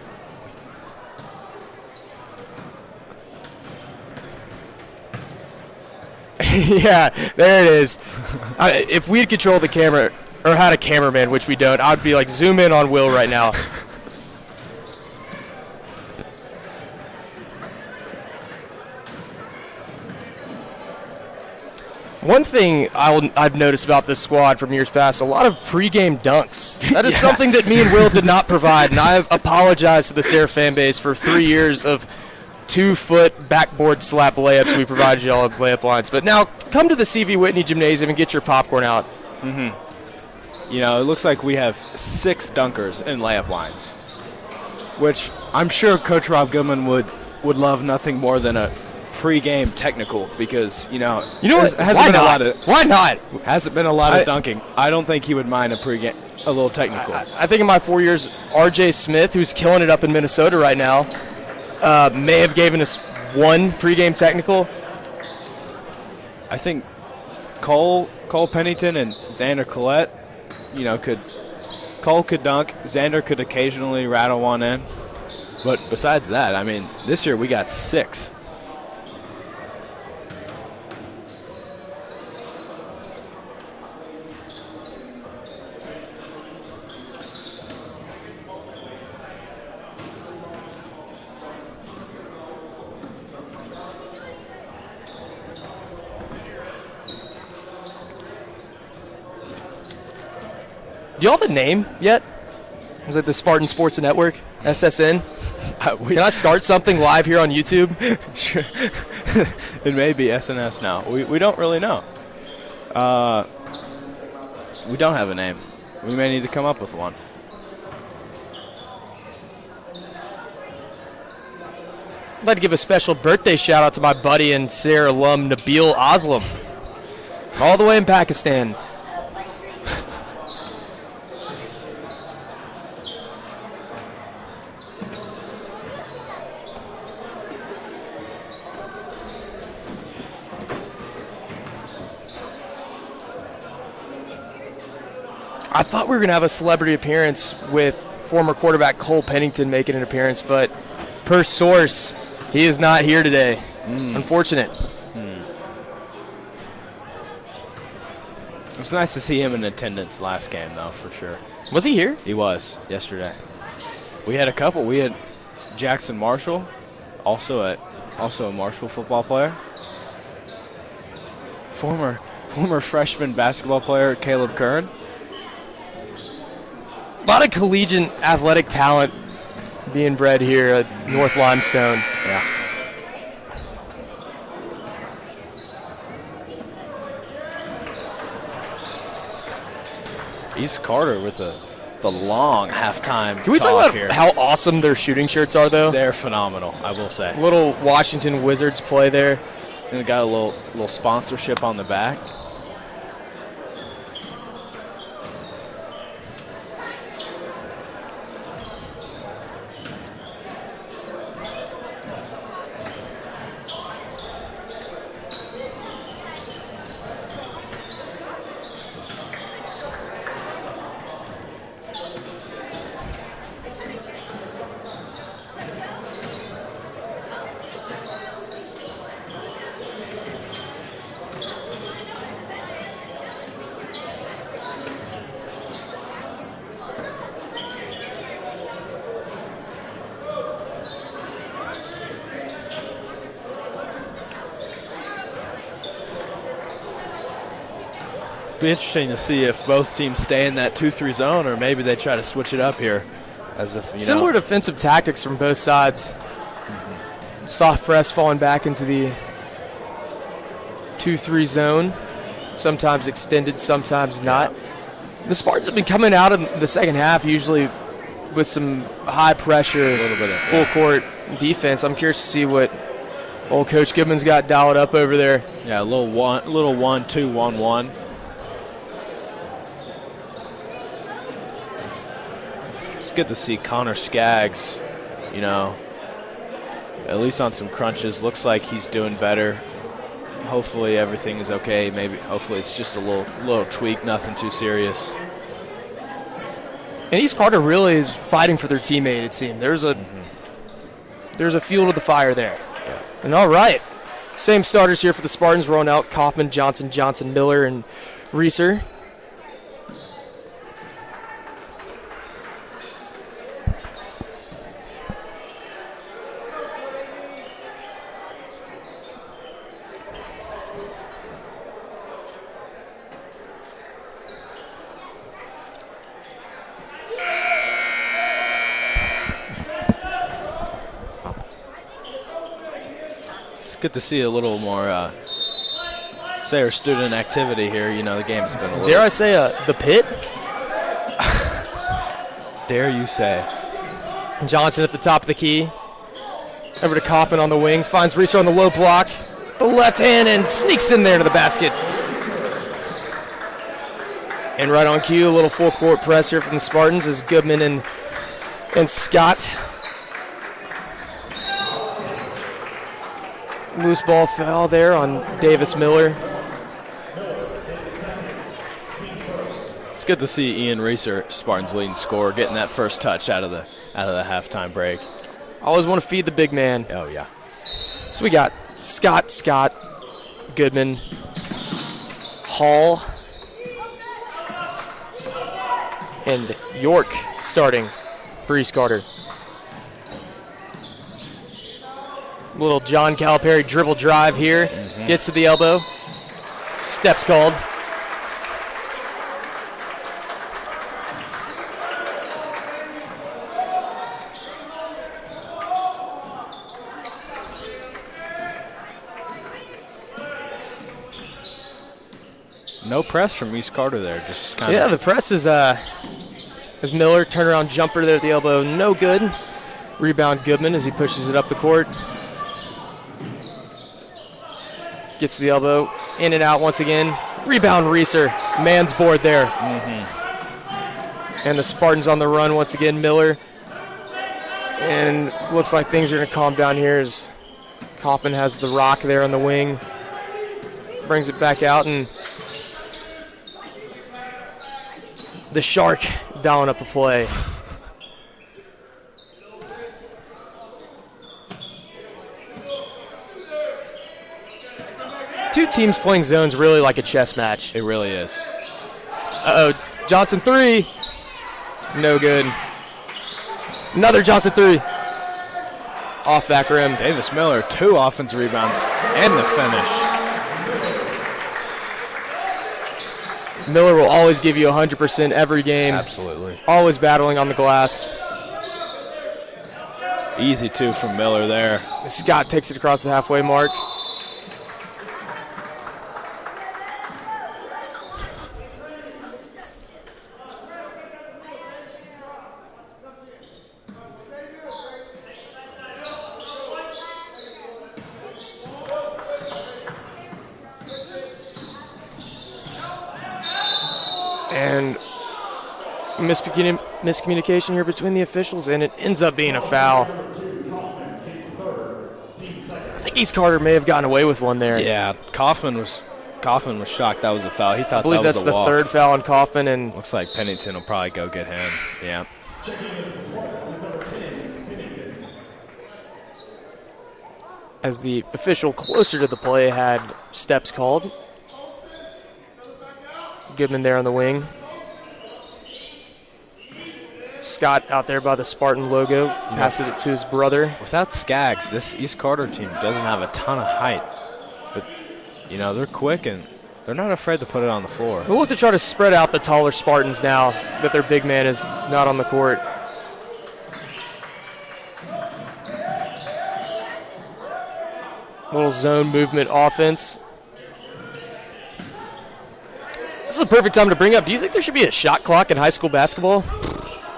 Yeah, there it is. If we'd controlled the camera or had a cameraman, which we don't, I'd be like, zoom in on Will right now. One thing I've noticed about this squad from years past, a lot of pregame dunks. That is something that me and Will did not provide, and I apologize to the Sayre fan base for 3 years of 2-foot backboard slap layups we provided y'all at layup lines. But now, come to the CV Whitney Gymnasium and get your popcorn out.
Mm-hmm. It looks like we have 6 dunkers in layup lines, which I'm sure Coach Rob Goodman would love nothing more than a pre-game technical, because
what? Why not?
Hasn't been a lot of dunking. I don't think he would mind a little technical.
I think in my 4 years, RJ Smith, who's killing it up in Minnesota right now, may have given us one pre-game technical.
I think Cole Pennington and Xander Collette, Cole could dunk, Xander could occasionally rattle one in, but besides that, I mean, this year we got 6.
Do y'all have a name yet? Is it the Spartan Sports Network, SSN? Can I start something live here on YouTube?
Sure. It may be SNS now. We don't really know. We don't have a name. We may need to come up with one.
I'd like to give a special birthday shout out to my buddy and Sayre alum Nabil Aslam, all the way in Pakistan. I thought we were going to have a celebrity appearance with former quarterback Cole Pennington making an appearance, but per source, he is not here today. Unfortunate.
It was nice to see him in attendance last game, though, for sure.
Was he here?
He was yesterday. We had a couple. We had Jackson Marshall, also a Marshall football player. Former freshman basketball player Caleb Kern.
A lot of collegiate athletic talent being bred here at North Limestone.
Yeah. East Carter with the long halftime.
Can we talk about
here.
how awesome their shooting shirts are, though?
They're phenomenal, I will say.
Little Washington Wizards play there.
And it got a little sponsorship on the back. Be interesting to see if both teams stay in that 2-3 zone, or maybe they try to switch it up here, as if
Similar defensive tactics from both sides. Soft press falling back into the 2-3 zone, sometimes extended, sometimes not. The Spartans have been coming out in the second half usually with some high pressure,
a little bit of
full court defense. I'm curious to see what old Coach Goodman's got dialed up over there.
Yeah, a little 1-2, 1-1. It's good to see Connor Skaggs, at least on some crunches. Looks like he's doing better. Hopefully everything is okay. Hopefully it's just a little tweak, nothing too serious.
And East Carter really is fighting for their teammate, it seemed. There's a fuel to the fire there.
Yeah.
And all right, same starters here for the Spartans, rolling out Kaufman, Johnson, Miller, and Reeser.
Good to see a little more Sayre student activity here. The game's been a little.
Dare I say the pit?
Dare you say?
Johnson at the top of the key. Over to Kaufman on the wing. Finds Reeser on the low block. The left hand and sneaks in there to the basket. And right on cue, a little full court press here from the Spartans as Goodman and Scott. Loose ball fell there on Davis Miller.
It's good to see Ian Reeser, Spartans' leading scorer, getting that first touch out of the halftime break.
Always want to feed the big man.
Oh yeah.
So we got Scott, Goodman, Hall, and York starting for East Carter. Little John Calipari dribble drive here. Gets to the elbow. Steps called.
No press from East Carter there. Just kind
Yeah,
of.
the press is as Miller turnaround jumper there at the elbow, no good. Rebound Goodman as he pushes it up the court. Gets to the elbow, in and out once again. Rebound Reeser, man's board there. And the Spartans on the run once again, Miller. And looks like things are going to calm down here as Kaufman has the rock there on the wing. Brings it back out, and the Shark dialing up a play. Two teams playing zones really like a chess match.
It really is.
Uh-oh, Johnson three. No good. Another Johnson three. Off back rim.
Davis Miller, 2 offensive rebounds and the finish.
Miller will always give you 100% every game.
Absolutely.
Always battling on the glass.
Easy 2 from Miller there.
Scott takes it across the halfway mark. And miscommunication here between the officials, and it ends up being a foul. I think East Carter may have gotten away with one there.
Yeah, Kaufman was shocked that was a foul. He thought
I believe
that was
that's
a
the
walk.
third foul on Kaufman, and
Looks like Pennington will probably go get him. Yeah.
as the official closer to the play had steps called. Goodman there on the wing. Scott out there by the Spartan logo, passes it to his brother.
Without Skaggs, this East Carter team doesn't have a ton of height. But, you know, they're quick and they're not afraid to put it on the floor.
We'll look to try to spread out the taller Spartans now that their big man is not on the court. Little zone movement offense. This is a perfect time to bring up, do you think there should be a shot clock in high school basketball?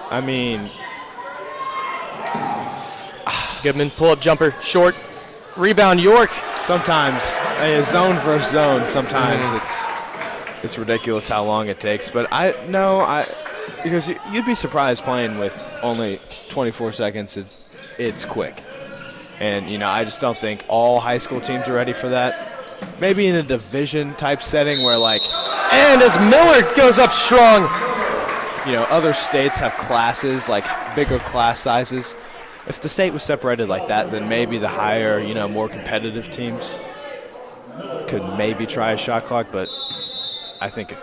I mean,
Goodman, pull-up jumper, short. Rebound, York.
sometimes a zone versus zone, sometimes it's ridiculous how long it takes. But because you'd be surprised playing with only 24 seconds. It's quick. And, you know, I just don't think all high school teams are ready for that. Maybe in a division-type setting where, like,
And as Miller goes up strong.
you know, other states have classes, like bigger class sizes. If the state was separated like that, then maybe the higher, you know, more competitive teams could maybe try a shot clock, but I think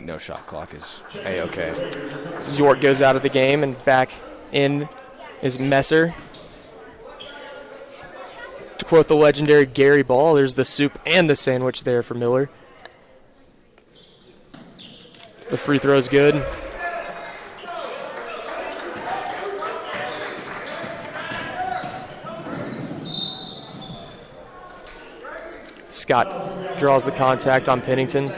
no shot clock is A-okay.
York goes out of the game, and back in is Messer. To quote the legendary Gary Ball, there's the soup and the sandwich there for Miller. The free throw's good. Scott draws the contact on Pennington.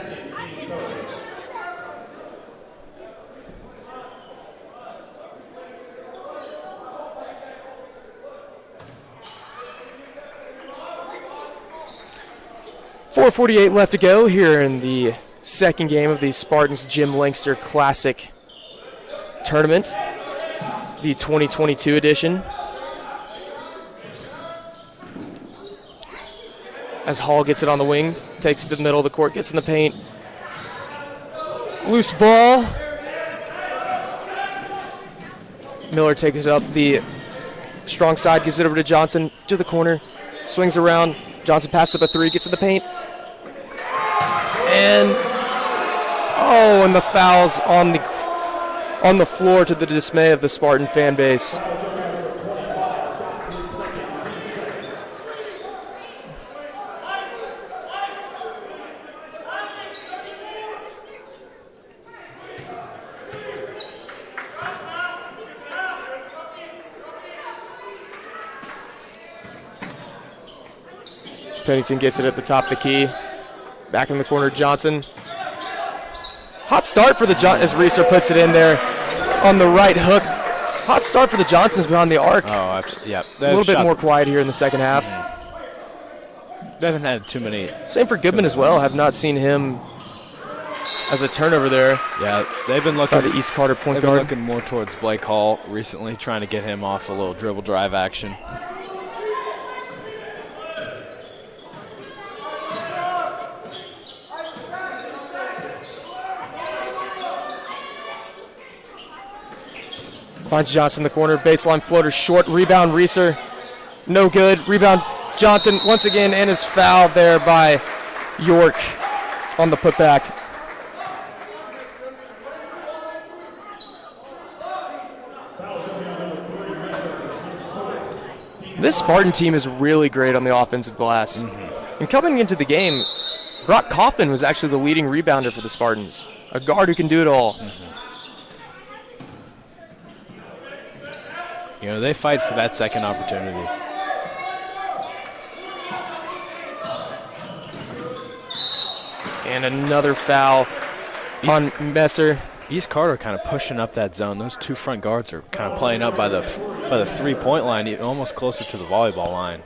.448 left to go here in the second game of the Spartans Jim Langster Classic Tournament, the 2022 edition. As Hall gets it on the wing, takes it to the middle of the court, gets in the paint. Loose ball. Miller takes it up the strong side, gives it over to Johnson to the corner, swings around. Johnson passes up a three, gets in the paint. And the foul's on the floor to the dismay of the Spartan fan base. Pennington gets it at the top of the key. Back in the corner, Johnson. Hot start for the as Reeser puts it in there on the right hook. Hot start for the Johnsons behind the arc.
Oh, yeah.
A little bit more quiet here in the second half.
They haven't had too many.
Same for Goodman as well. Have not seen him as a turnover there.
Yeah, they've been looking
by the East Carter point
they've
guard.
been looking more towards Blake Hall recently, trying to get him off a little dribble drive action.
Finds Johnson in the corner. Baseline floater short. Rebound Reeser. No good. Rebound Johnson once again, and is fouled there by York on the putback. This Spartan team is really great on the offensive glass. And coming into the game, Brock Kaufman was actually the leading rebounder for the Spartans. A guard who can do it all.
You know, they fight for that second opportunity.
And another foul on Messer.
East Carter kind of pushing up that zone. Those two front guards are kind of playing up by the 3-point line, almost closer to the volleyball line.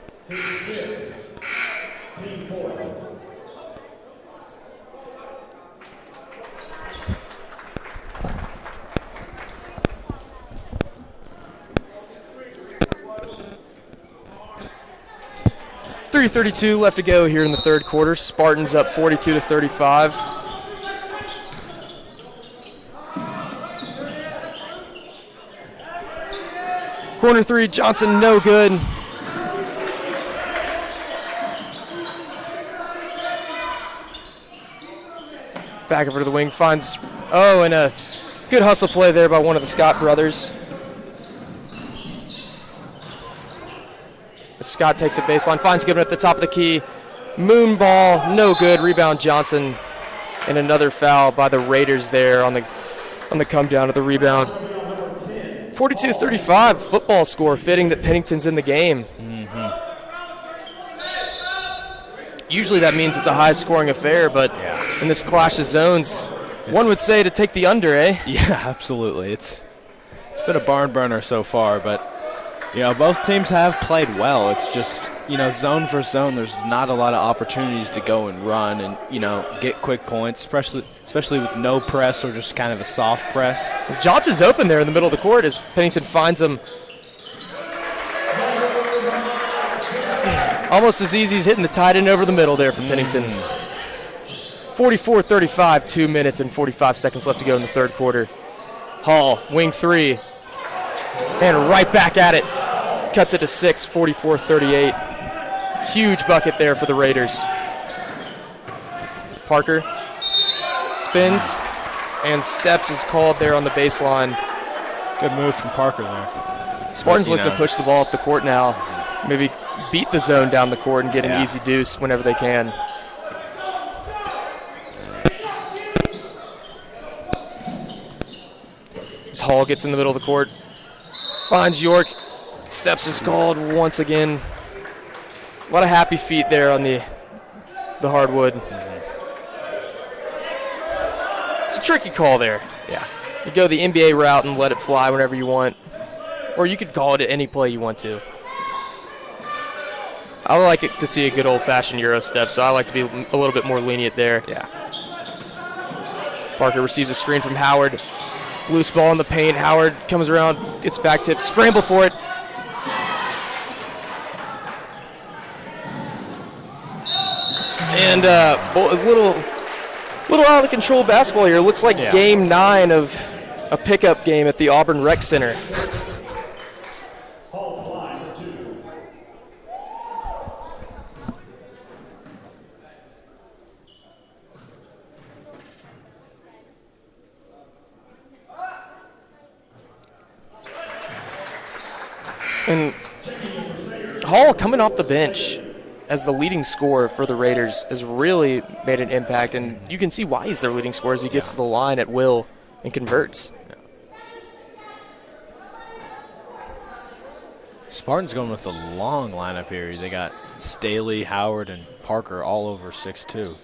3:32 left to go here in the third quarter. Spartans up 42-35. Corner three, Johnson, no good. Back over to the wing, finds, and a good hustle play there by one of the Scott brothers. Scott takes it baseline, finds Goodman at the top of the key. Moon ball, no good. Rebound Johnson, and another foul by the Raiders there on the come down of the rebound. 42-35 football score, fitting that Pennington's in the game. Usually that means it's a high-scoring affair, but in this clash of zones, one would say to take the under, eh?
Yeah, absolutely. It's been a barn burner so far, but you know, both teams have played well. It's just, you know, zone for zone, there's not a lot of opportunities to go and run and, you know, get quick points, especially with no press or just kind of a soft press.
As Johnson's open there in the middle of the court as Pennington finds him. Almost as easy as hitting the tight end over the middle there for Pennington. 44-35, 2 minutes and 45 seconds left to go in the third quarter. Hall, wing three, and right back at it. Cuts it to 6, 44-38. Huge bucket there for the Raiders. Parker spins, and steps is called there on the baseline.
Good move from Parker there.
Spartans look to push the ball up the court now. Maybe beat the zone down the court and get an easy deuce whenever they can. As Hall gets in the middle of the court, finds York. Steps is called once again. A lot of happy feet there on the hardwood. It's a tricky call there.
Yeah.
You go the NBA route and let it fly whenever you want. Or you could call it any play you want to. I like it to see a good old-fashioned Euro step, so I like to be a little bit more lenient there.
Yeah.
Parker receives a screen from Howard. Loose ball in the paint. Howard comes around, gets back tip, scramble for it. And a little out of control basketball here. Looks like game 9 of a pickup game at the Auburn Rec Center. And Hall coming off the bench as the leading scorer for the Raiders has really made an impact, and you can see why he's their leading scorer as he gets to the line at will and converts.
Spartans going with a long lineup here. They got Staley, Howard, and Parker all over 6'2".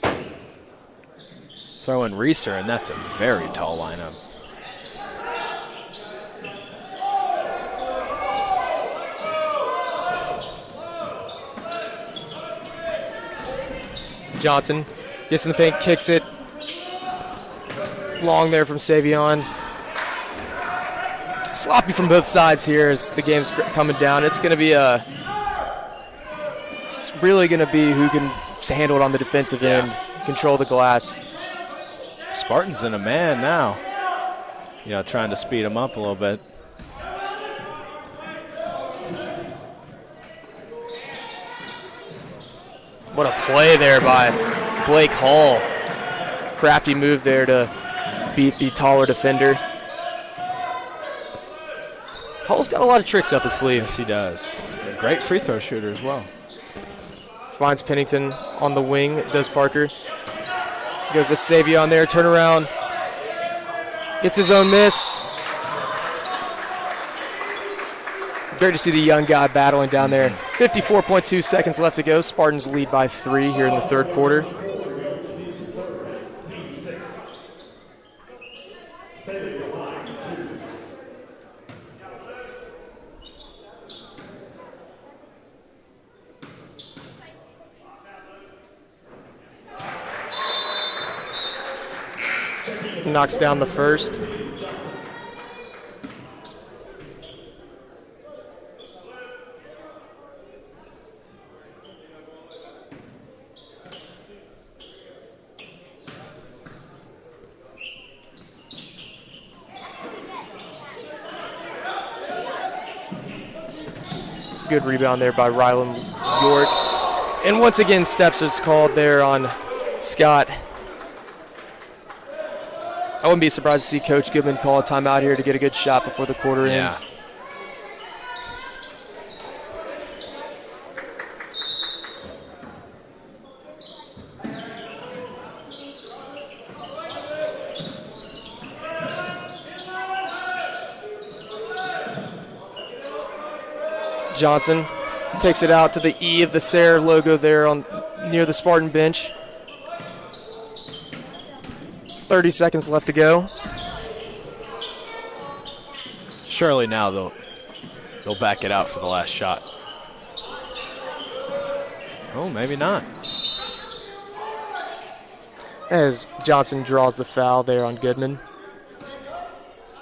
Throw in Reeser, and that's a very tall lineup.
Johnson gets in the paint, kicks it. Long there from Savion. Sloppy from both sides here as the game's coming down. It's really going to be who can handle it on the defensive end, control the glass.
Spartans in a man now. Trying to speed him up a little bit.
What a play there by Blake Hall. Crafty move there to beat the taller defender. Hall's got a lot of tricks up his sleeve.
Yes, he does. Great free throw shooter as well.
Finds Pennington on the wing, does Parker. Goes to Savion there, turnaround. Gets his own miss. Great to see the young guy battling down there. 54.2 seconds left to go. Spartans lead by 3 here in the third quarter. Knocks down the first. Good rebound there by Ryland York. And once again, steps is called there on Scott. I wouldn't be surprised to see Coach Goodman call a timeout here to get a good shot before the quarter ends. Johnson takes it out to the E of the Sayre logo there on near the Spartan bench. 30 seconds left to go.
Surely now they'll back it out for the last shot. Oh, maybe not.
As Johnson draws the foul there on Goodman.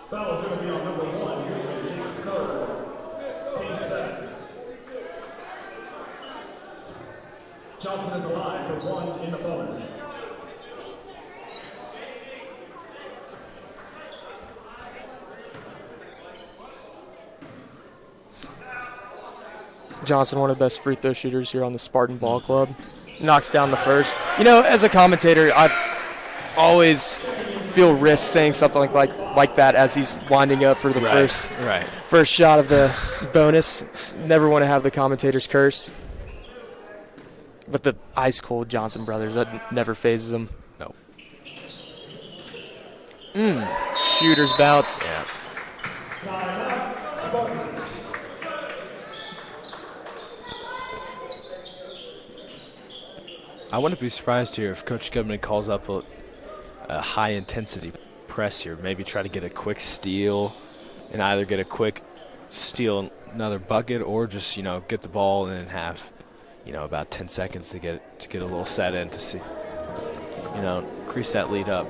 Foul is going to be on number 1, his third, team 7. Johnson is alive for 1 in the bonus.
Johnson, one of the best free throw shooters here on the Spartan Ball Club. Knocks down the first. As a commentator, I always feel risk saying something like that as he's winding up for the first shot of the bonus. Never want to have the commentator's curse. But the ice cold Johnson brothers, that never phases them.
No.
Shooter's bounce.
Yeah. I wouldn't be surprised here if Coach Goodman calls up a high-intensity press here. Maybe try to get a quick steal and either get a quick steal another bucket or just, get the ball and then have, about 10 seconds to get a little set in to see, increase that lead up.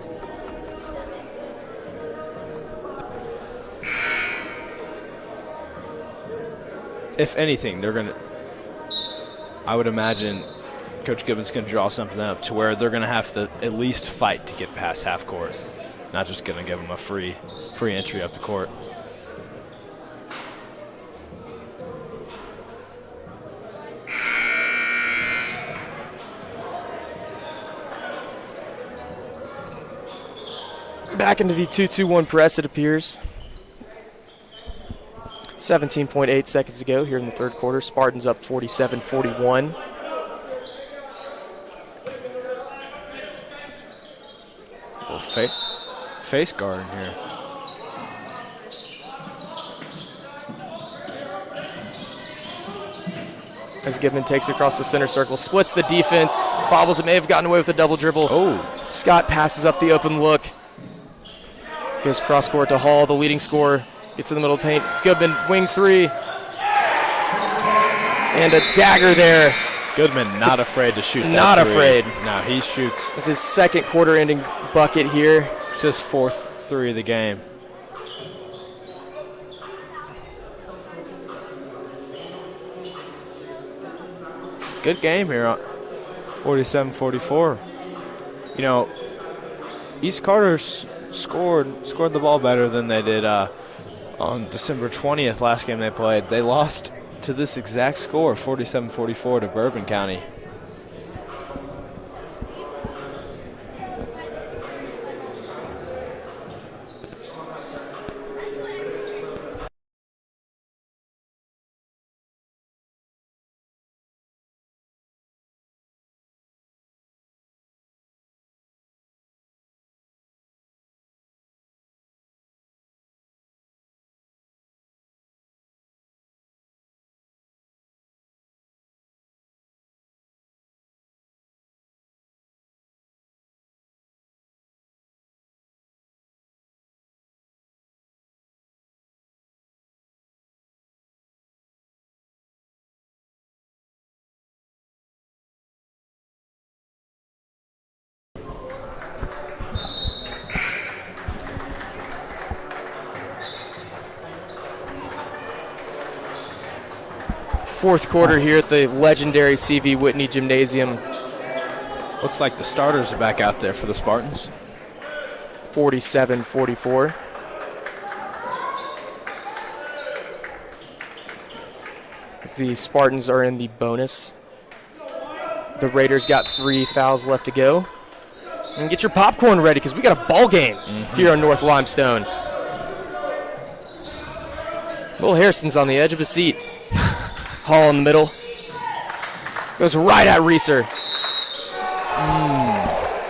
If anything, I would imagine Coach Gibbons going to draw something up to where they're going to have to at least fight to get past half court. Not just going to give them a free entry up the court.
Back into the 2-2-1 press, it appears. 17.8 seconds to go here in the third quarter. Spartans up 47-41.
Face guard in here.
As Goodman takes it across the center circle, splits the defense, bobbles it, may have gotten away with a double dribble.
Oh,
Scott passes up the open look. Goes cross court to Hall, the leading scorer. Gets in the middle of the paint. Goodman, wing three. And a dagger there.
Goodman not afraid to shoot that
Not
three.
afraid.
No, he shoots.
It's his second quarter-ending bucket here.
It's his 4th three of the game. Good game here, 47-44. You know, East Carter's scored the ball better than they did on December 20th, last game they played. They lost to this exact score, 47-44 to Bourbon County.
Fourth quarter here at the legendary CV Whitney Gymnasium.
Looks like the starters are back out there for the Spartans.
47-44. As the Spartans are in the bonus. The Raiders got 3 fouls left to go. And get your popcorn ready because we got a ball game here on North Limestone. Will Harrison's on the edge of his seat. Hall in the middle. Goes right at Reeser.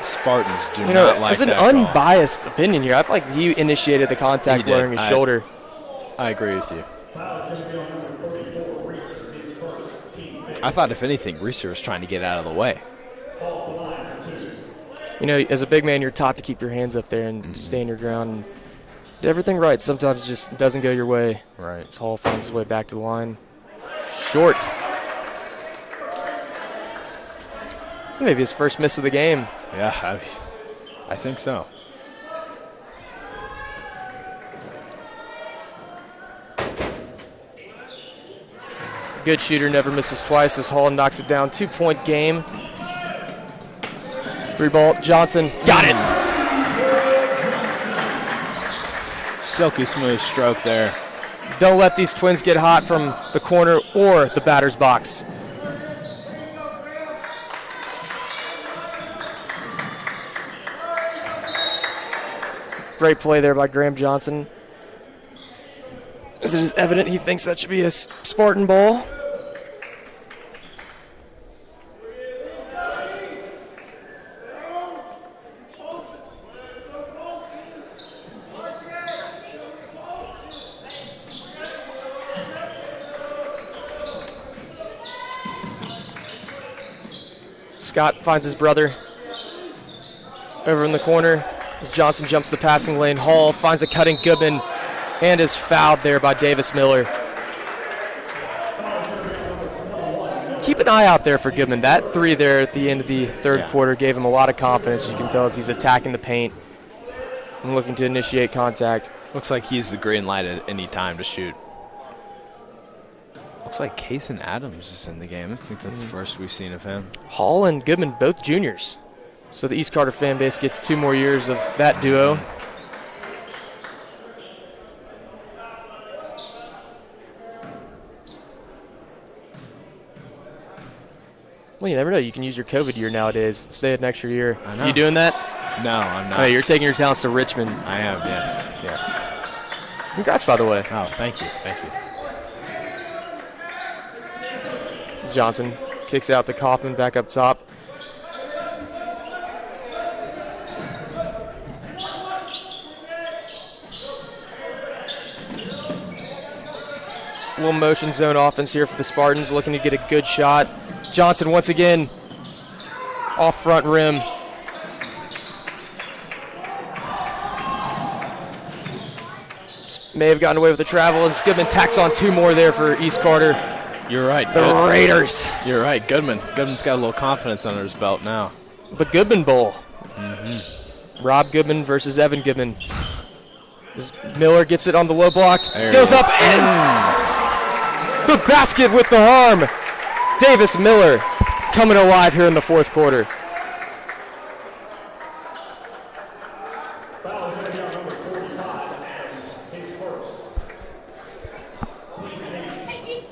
Spartans do
You know,
not like
as an
that call.
unbiased opinion here, I feel like he initiated the contact
He did.
wearing his shoulder.
I agree with you. I thought, if anything, Reeser was trying to get out of the way.
You know, as a big man, you're taught to keep your hands up there and stand your ground and do everything right. Sometimes it just doesn't go your way.
Right.
As Hall finds his way back to the line. Short. Maybe his first miss of the game.
Yeah, I think so.
Good shooter, never misses twice as Hall knocks it down. 2-point game. 3 ball, Johnson, got it.
Silky smooth stroke there.
Don't let these twins get hot from the corner or the batter's box. Great play there by Graham Johnson. As it is evident he thinks that should be a Spartan ball. Scott finds his brother over in the corner as Johnson jumps the passing lane. Hall finds a cutting Goodman and is fouled there by Davis Miller. Keep an eye out there for Goodman. That 3 there at the end of the third quarter gave him a lot of confidence. You can tell as he's attacking the paint and looking to initiate contact.
Looks like he's the green light at any time to shoot. Looks like Kason Adams is in the game. I think that's the first we've seen of him.
Hall and Goodman, both juniors. So the East Carter fan base gets 2 more years of that duo. Well, you never know. You can use your COVID year nowadays. Stay an extra year.
I know.
You doing that?
No, I'm not.
Oh, you're taking your talents to Richmond.
I am, yes, yes.
Congrats, by the way.
Oh, thank you, thank you.
Johnson kicks out to Kaufman back up top. A little motion zone offense here for the Spartans, looking to get a good shot. Johnson once again off front rim. may have gotten away with the travel, as Goodman tacks on 2 more there for East Carter.
You're right.
The Raiders.
You're right. Goodman's got a little confidence under his belt now.
The Goodman Bowl. Rob Goodman versus Evan Goodman. As Miller gets it on the low block. Goes up and the basket with the arm. Davis Miller coming alive here in the fourth quarter.
Foul's going to be on number 45, Adams, his first. Team 8.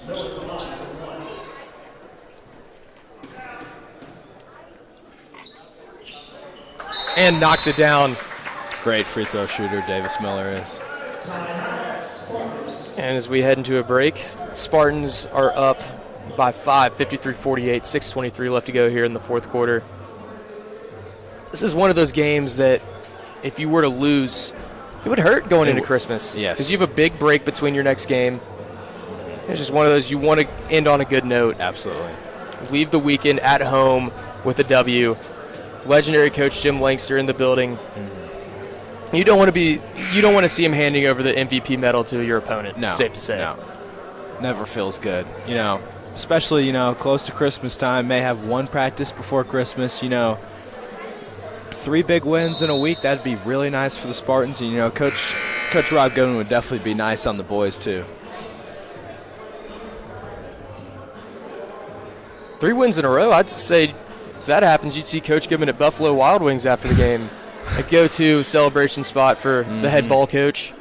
Miller to the line for 1.
And knocks it down.
Great free throw shooter, Davis Miller is.
And as we head into a break, Spartans are up by 5, 53-48, 6:23 left to go here in the fourth quarter. This is one of those games that if you were to lose, it would hurt going into Christmas.
Yes.
Because you have a big break between your next game. It's just one of those you want to end on a good note.
Absolutely.
Leave the weekend at home with a W. Legendary coach Jim Langster in the building. You don't want to see him handing over the MVP medal to your opponent.
No.
Safe to say.
No. Never feels good. Especially, close to Christmas time, may have one practice before Christmas, 3 big wins in a week, that'd be really nice for the Spartans. And, Coach Rob Goodman would definitely be nice on the boys, too.
3 wins in a row. I'd say if that happens, you'd see Coach Goodman at Buffalo Wild Wings after the game. A go-to celebration spot for the head ball coach.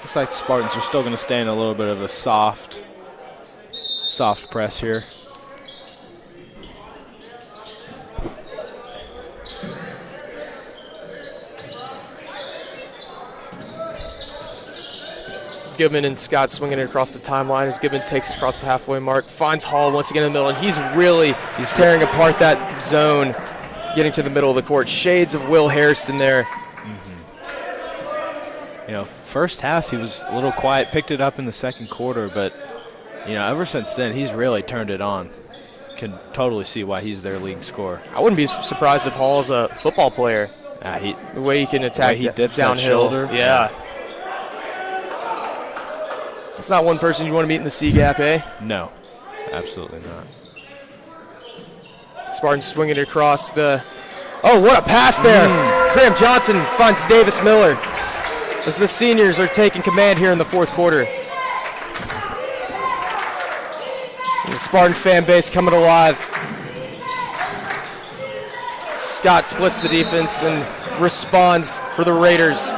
Looks like the Spartans are still going to stay in a little bit of a soft press here.
Goodman and Scott swinging it across the timeline as Goodman takes it across the halfway mark, finds Hall once again in the middle, and he's tearing apart that zone, getting to the middle of the court. Shades of Will Hairston there.
First half he was a little quiet, picked it up in the second quarter, but, ever since then he's really turned it on. Can totally see why he's their league scorer.
I wouldn't be surprised if Hall's a football player. The way he can attack
he dips
downhill.
that shoulder.
Yeah. It's not one person you want to meet in the C gap, eh?
No, absolutely not.
Spartans swinging it across the. Oh, what a pass there! Graham Johnson finds Davis Miller as the seniors are taking command here in the fourth quarter. And the Spartan fan base coming alive. Scott splits the defense and responds for the Raiders.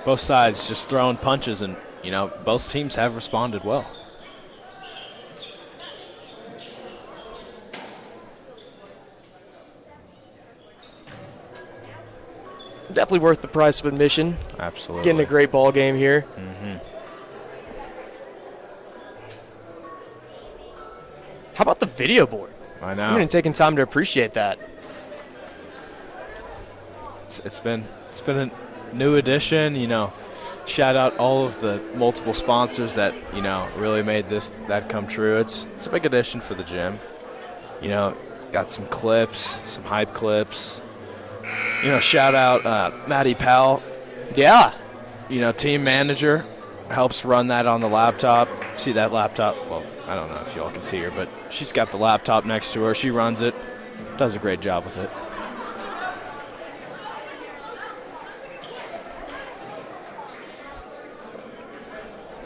Both sides just throwing punches, and, both teams have responded well.
Definitely worth the price of admission.
Absolutely.
Getting a great ball game here. How about the video board?
I know.
I'm even taking time to appreciate that.
It's been a new addition, shout out all of the multiple sponsors that, really made that come true. It's a big addition for the gym. Got some clips, some hype clips. Shout out Matty Powell.
Yeah.
Team manager, helps run that on the laptop. See that laptop? Well, I don't know if y'all can see her, but she's got the laptop next to her. She runs it, does a great job with it.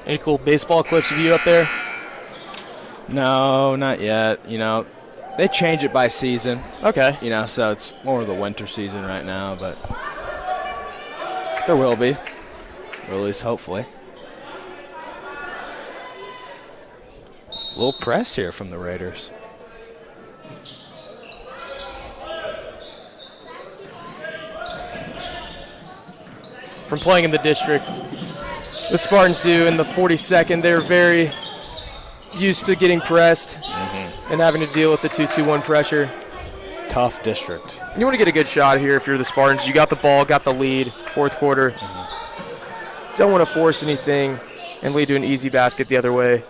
Any cool baseball clips of you up there?
No, not yet. They change it by season.
Okay.
So it's more of the winter season right now, but there will be, or at least hopefully. A little press here from the Raiders.
From playing in the district, the Spartans do in the 42nd. They're very used to getting pressed and having to deal with the 2-2-1 pressure.
Tough district.
You want to get a good shot here if you're the Spartans. You got the ball, got the lead, fourth quarter. Don't want to force anything and lead to an easy basket the other way.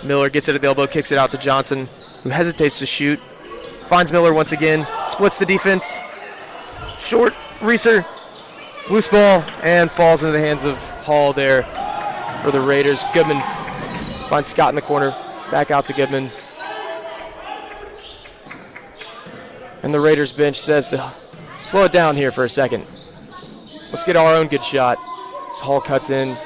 Miller gets it at the elbow, kicks it out to Johnson, who hesitates to shoot. Finds Miller once again, splits the defense. Short, Reeser, loose ball, and falls into the hands of Hall there for the Raiders. Goodman finds Scott in the corner, back out to Goodman. And the Raiders bench says to slow it down here for a second. Let's get our own good shot. As Hall cuts in.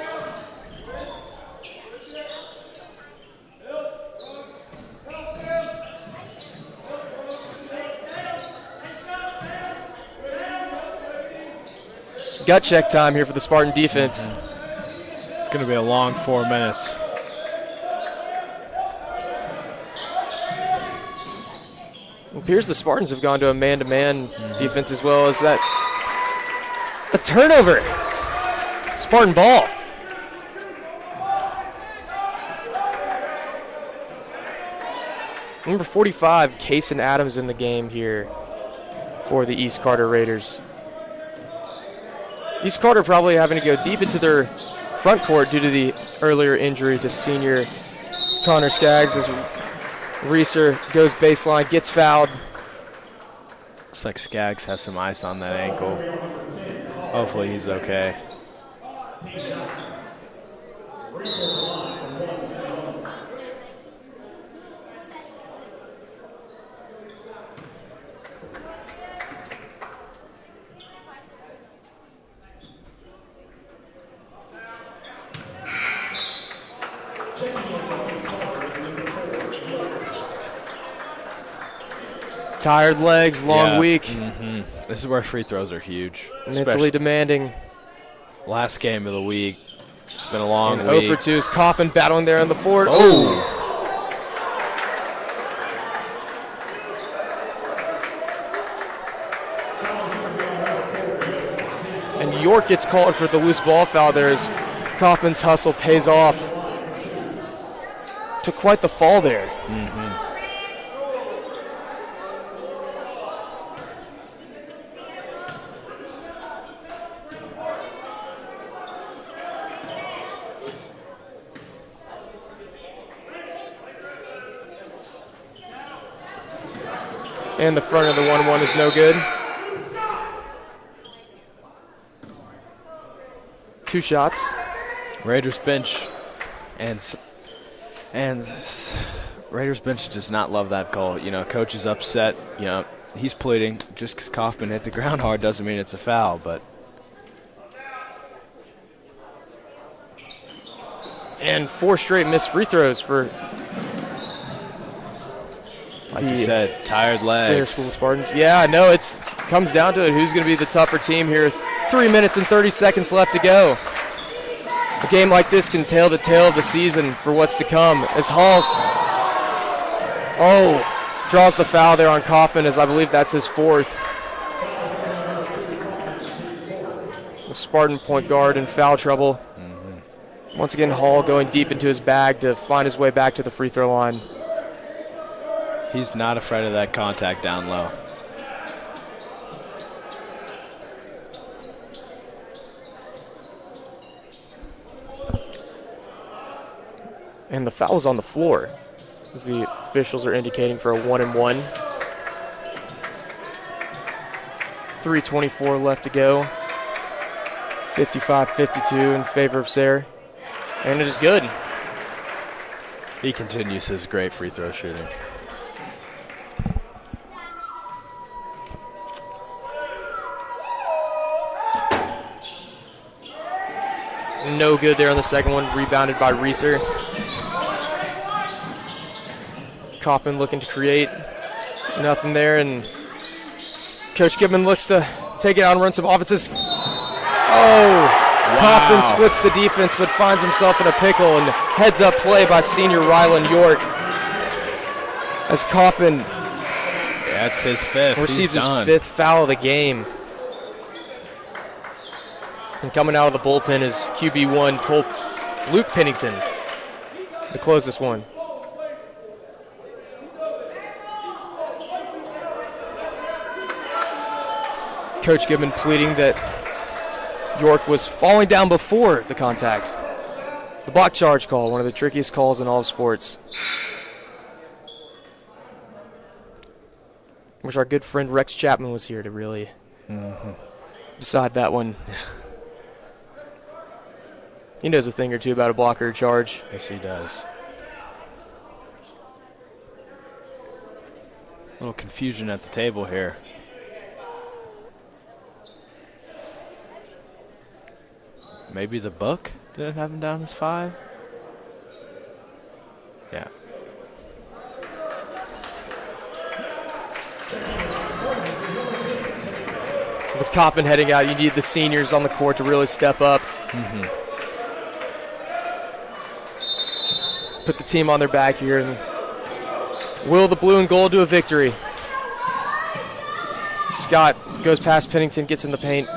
It's gut check time here for the Spartan defense.
It's going to be a long 4 minutes.
It appears the Spartans have gone to a man-to-man defense as well as that. A turnover. Spartan ball. Number 45, Kaysen Adams in the game here for the East Carter Raiders. East Carter probably having to go deep into their front court due to the earlier injury to senior Connor Skaggs as Reeser goes baseline, gets fouled.
Looks like Skaggs has some ice on that ankle. Hopefully he's okay.
Tired legs, long week.
This is where free throws are huge.
Mentally demanding.
Last game of the week. It's been a long
And
week.
0 for 2 is Coffin battling there on the board.
Oh!
And York gets called for the loose ball foul there as Kaufman's hustle pays off. Took quite the fall there. And the front of the 1-1 is no good. 2 shots.
Raiders bench and Raiders bench does not love that call. You know, coach is upset. You know, he's pleading. Just because Kaufman hit the ground hard doesn't mean it's a foul, but.
And 4 straight missed free throws for
Like you said, tired legs.
Sayre School Spartans. Yeah, no, it comes down to it. Who's going to be the tougher team here? 3 minutes and 30 seconds left to go. A game like this can tell the tale of the season for what's to come. As Halls, draws the foul there on Coffin, as I believe that's his 4th. The Spartan point guard in foul trouble. Once again, Hall going deep into his bag to find his way back to the free throw line.
He's not afraid of that contact down low.
And the foul is on the floor, as the officials are indicating for a 1-and-1. 3:24 left to go. 55-52 in favor of Sayre. And it is good.
He continues his great free throw shooting.
No good there on the second one, rebounded by Reeser. Coffin looking to create. Nothing there, and Coach Goodman looks to take it out and run some offenses. Coffin splits the defense but finds himself in a pickle, and heads up play by senior Ryland York. As Coffin
That's his 5th.
receives his 5th foul of the game. And coming out of the bullpen is QB1 Luke Pennington to close this one. Coach Goodman pleading that York was falling down before the contact. The block charge call, one of the trickiest calls in all of sports. Wish our good friend Rex Chapman was here to really decide that one. He knows a thing or two about a blocker charge.
Yes, he does. A little confusion at the table here. Maybe the book didn't have him down as 5. Yeah.
With Coppin heading out, you need the seniors on the court to really step up. Put the team on their back here and will the blue and gold to a victory. Scott goes past Pennington, gets in the paint.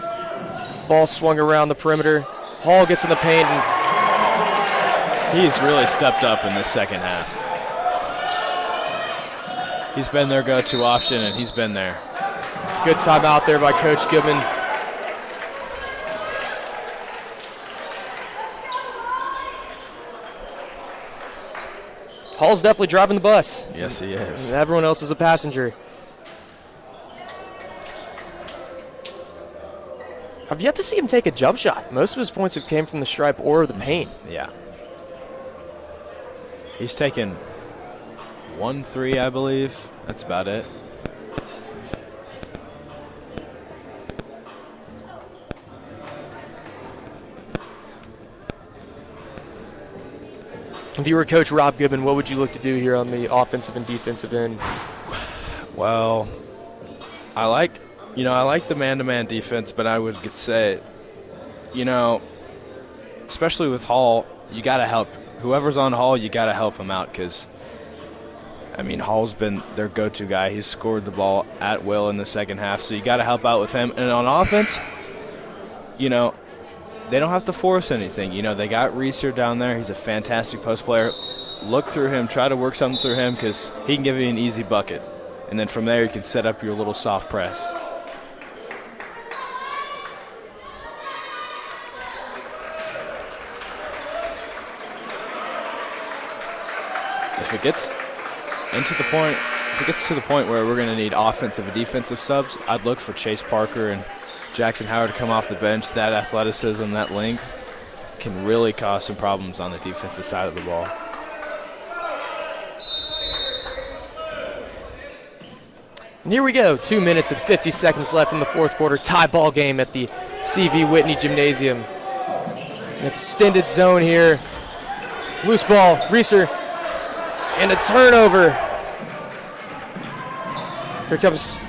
Ball swung around the perimeter. Hall gets in the paint, and
He's really stepped up in this second half. He's been their go-to option, and he's been there.
good timeout there by Coach Goodman. Hall's definitely driving the bus.
Yes, he is.
And everyone else is a passenger. I've yet to see him take a jump shot. Most of his points have came from the stripe or the paint.
Yeah. He's taken 1 3, I believe. That's about it.
If you were Coach Rob Goodman, what would you look to do here on the offensive and defensive end?
Well, I like the man-to-man defense, but I would say, especially with Hall, you got to help. Whoever's on Hall, you got to help him out because, Hall's been their go-to guy. He's scored the ball at will in the second half, so you got to help out with him. And on offense, they don't have to force anything. They got Reeser down there. He's a fantastic post player. Look through him. Try to work something through him because he can give you an easy bucket. And then from there, you can set up your little soft press. If it gets to the point where we're going to need offensive and defensive subs, I'd look for Chase Parker and Jackson Howard to come off the bench. That athleticism, that length can really cause some problems on the defensive side of the ball.
And here we go, 2 minutes and 50 seconds left in the fourth quarter. Tie ball game at the CV Whitney Gymnasium. An extended zone here. Loose ball, Reeser, and a turnover. Here comes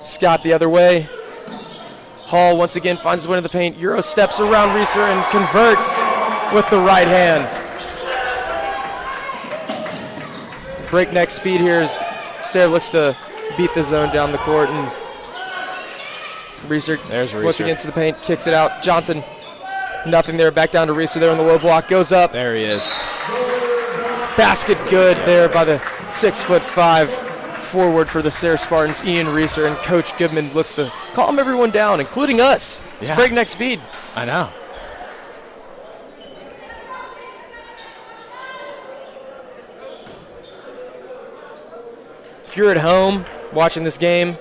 Scott the other way. Hall once again finds his way in the paint. Euro steps around Reeser and converts with the right hand. Breakneck speed here as Sayre looks to beat the zone down the court, and Reeser once again to the paint, kicks it out. Johnson, nothing there. Back down to Reeser there in the low block. Goes up.
There he is.
Basket good there by the 6'5" forward for the Sayre Spartans, Ian Reeser, and Coach Goodman looks to calm everyone down, including us. It's breakneck speed.
I know.
If you're at home watching this game,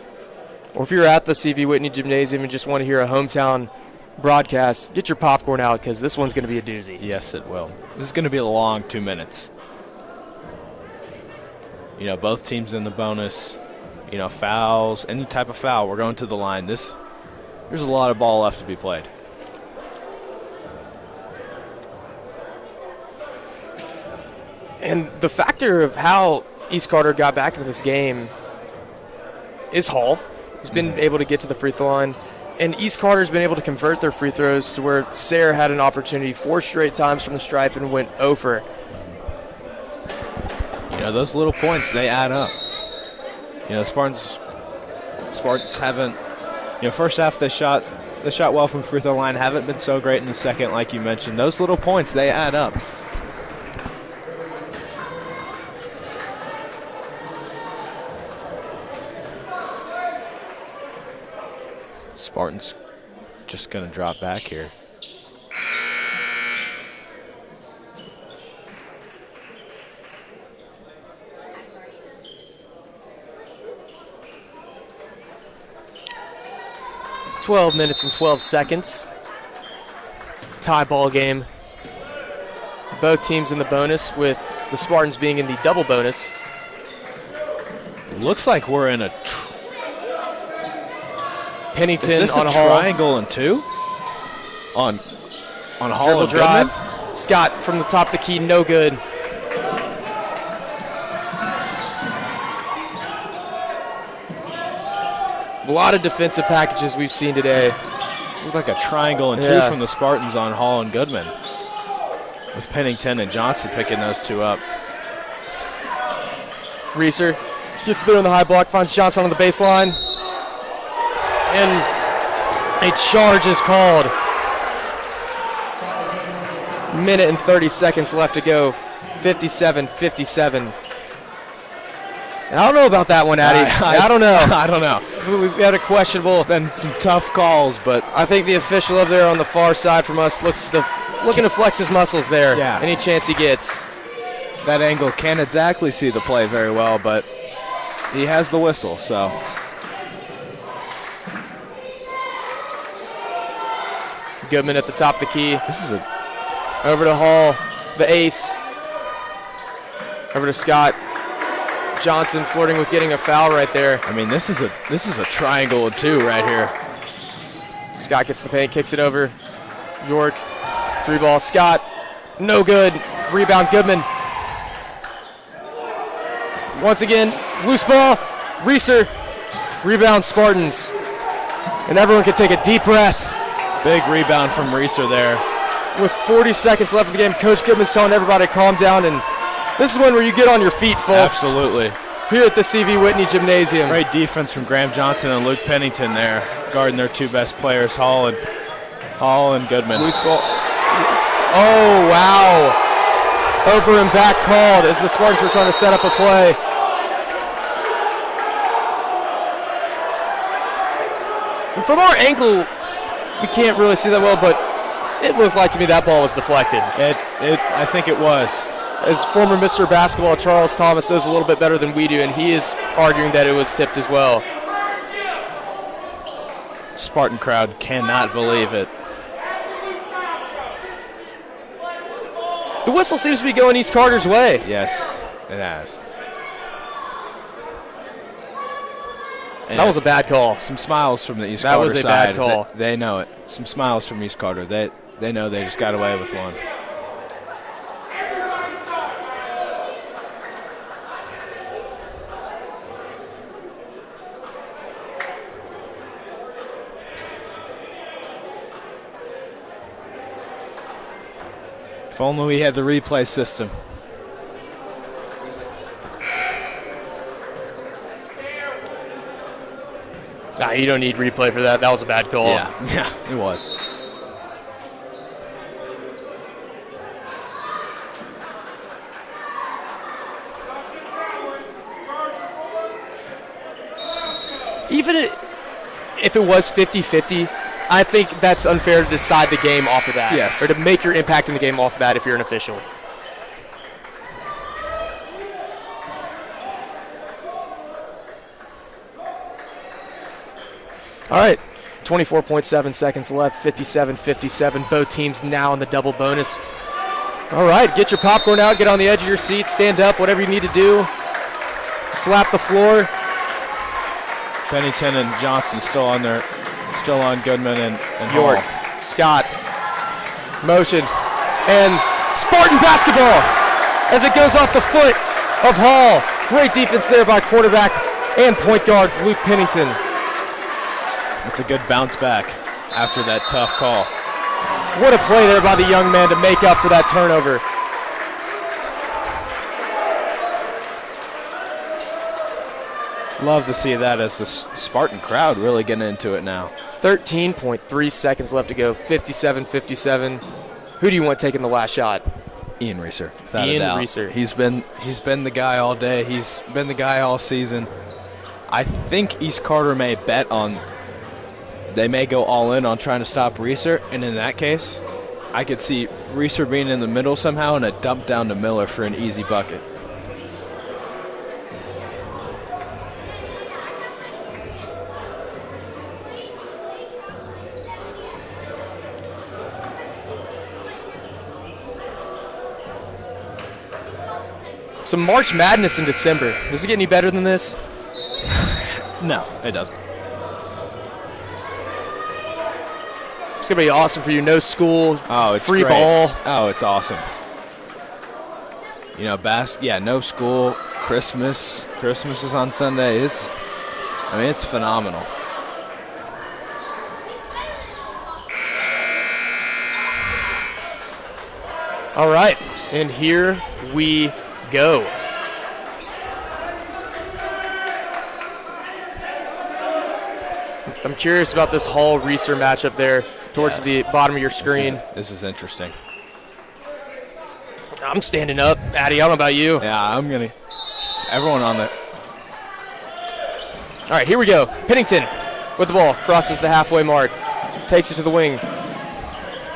or if you're at the CV Whitney Gymnasium and just want to hear a hometown broadcast, get your popcorn out because this one's going to be a doozy.
Yes, it will. This is going to be a long 2 minutes. Both teams in the bonus, fouls, any type of foul, we're going to the line. There's a lot of ball left to be played.
And the factor of how East Carter got back into this game is Hall. He's been able to get to the free throw line, and East Carter's been able to convert their free throws to where Sayre had an opportunity 4 straight times from the stripe and went over.
Those little points, they add up. Spartans haven't, first half they shot well from free throw line, haven't been so great in the second, like you mentioned. Those little points, they add up. Spartans just going to drop back here.
12 minutes and 12 seconds. Tie ball game. Both teams in the bonus, with the Spartans being in the double bonus.
Looks like we're in a
Pennington
Is this
on
a
Hall.
triangle and two? On Hall
Dribble
and
drive.
Goodman?
Scott from the top of the key, no good. A lot of defensive packages we've seen today.
Looked like a triangle and two
Yeah.
from the Spartans on Hall and Goodman, with Pennington and Johnson picking those two up.
Reeser gets there on the high block, finds Johnson on the baseline. And a charge is called. Minute and 30 seconds left to go. 57-57. I don't know about that one, Addy. I don't know.
I don't know.
We've got a questionable.
It's been some tough calls, but
I think the official over there on the far side from us looking to flex his muscles there.
Yeah.
Any chance he gets.
that angle can't exactly see the play very well, but he has the whistle, so.
Goodman at the top of the key.
This is a
Over to Hall, the ace. Over to Scott. Johnson flirting with getting a foul right there.
I mean, this is a triangle and two right here.
Scott gets the paint, kicks it over. York, 3-ball. Scott, no good. Rebound, Goodman. Once again, loose ball. Reeser, rebound, Spartans. And everyone can take a deep breath.
Big rebound from Reeser there.
With 40 seconds left in the game, Coach Goodman's telling everybody to calm down, and this is one where you get on your feet, folks.
Absolutely.
Here at the CV Whitney Gymnasium.
Great defense from Graham Johnson and Luke Pennington there, guarding their two best players, Hall and Goodman.
Loose ball. Oh, wow. Over and back called as the Spartans were trying to set up a play. And from our angle, we can't really see that well, but it looked like to me that ball was deflected.
I think it was.
As former Mr. Basketball Charles Thomas knows a little bit better than we do, and he is arguing that it was tipped as well.
Spartan crowd cannot believe it.
The whistle seems to be going East Carter's way.
Yes, it has. And
That was a bad call.
some smiles from the East
That
Carter
was a
side.
bad call.
They know it. Some smiles from East Carter. They know they just got away with one. If only we had the replay system.
Nah, you don't need replay for that. That was a bad call.
Yeah, it was.
Even if it was 50-50, I think that's unfair to decide the game off of that.
Yes.
Or to make your impact in the game off of that if you're an official. All right, 24.7 seconds left, 57-57. Both teams now in the double bonus. All right, get your popcorn out, get on the edge of your seat, stand up, whatever you need to do. Slap the floor.
Pennington and Johnson still on Goodman and
York,
Hall.
Scott, motion, and Spartan basketball as it goes off the foot of Hall. Great defense there by quarterback and point guard Luke Pennington.
It's a good bounce back after that tough call.
What a play there by the young man to make up for that turnover.
Love to see that as the Spartan crowd really getting into it now.
13.3 seconds left to go, 57-57. Who do you want taking the last shot?
Ian Reeser, without
Ian
a doubt.
Reeser.
He's been the guy all day. He's been the guy all season. I think East Carter may bet on. They may go all in on trying to stop Reeser, and in that case, I could see Reeser being in the middle somehow and a dump down to Miller for an easy bucket.
some March Madness in December. Does it get any better than this?
No, it doesn't.
It's going to be awesome for you. No school,
Oh, it's
free
great.
ball.
Oh, it's awesome. You know, no school, Christmas. Christmas is on Sunday. It's phenomenal.
All right, and here we go. I'm curious about this Hall-Reeser matchup there towards the bottom of your screen.
This is interesting.
I'm standing up. Addy, I don't know about you.
Yeah, everyone on the.
All right, here we go. Pennington with the ball, crosses the halfway mark, takes it to the wing.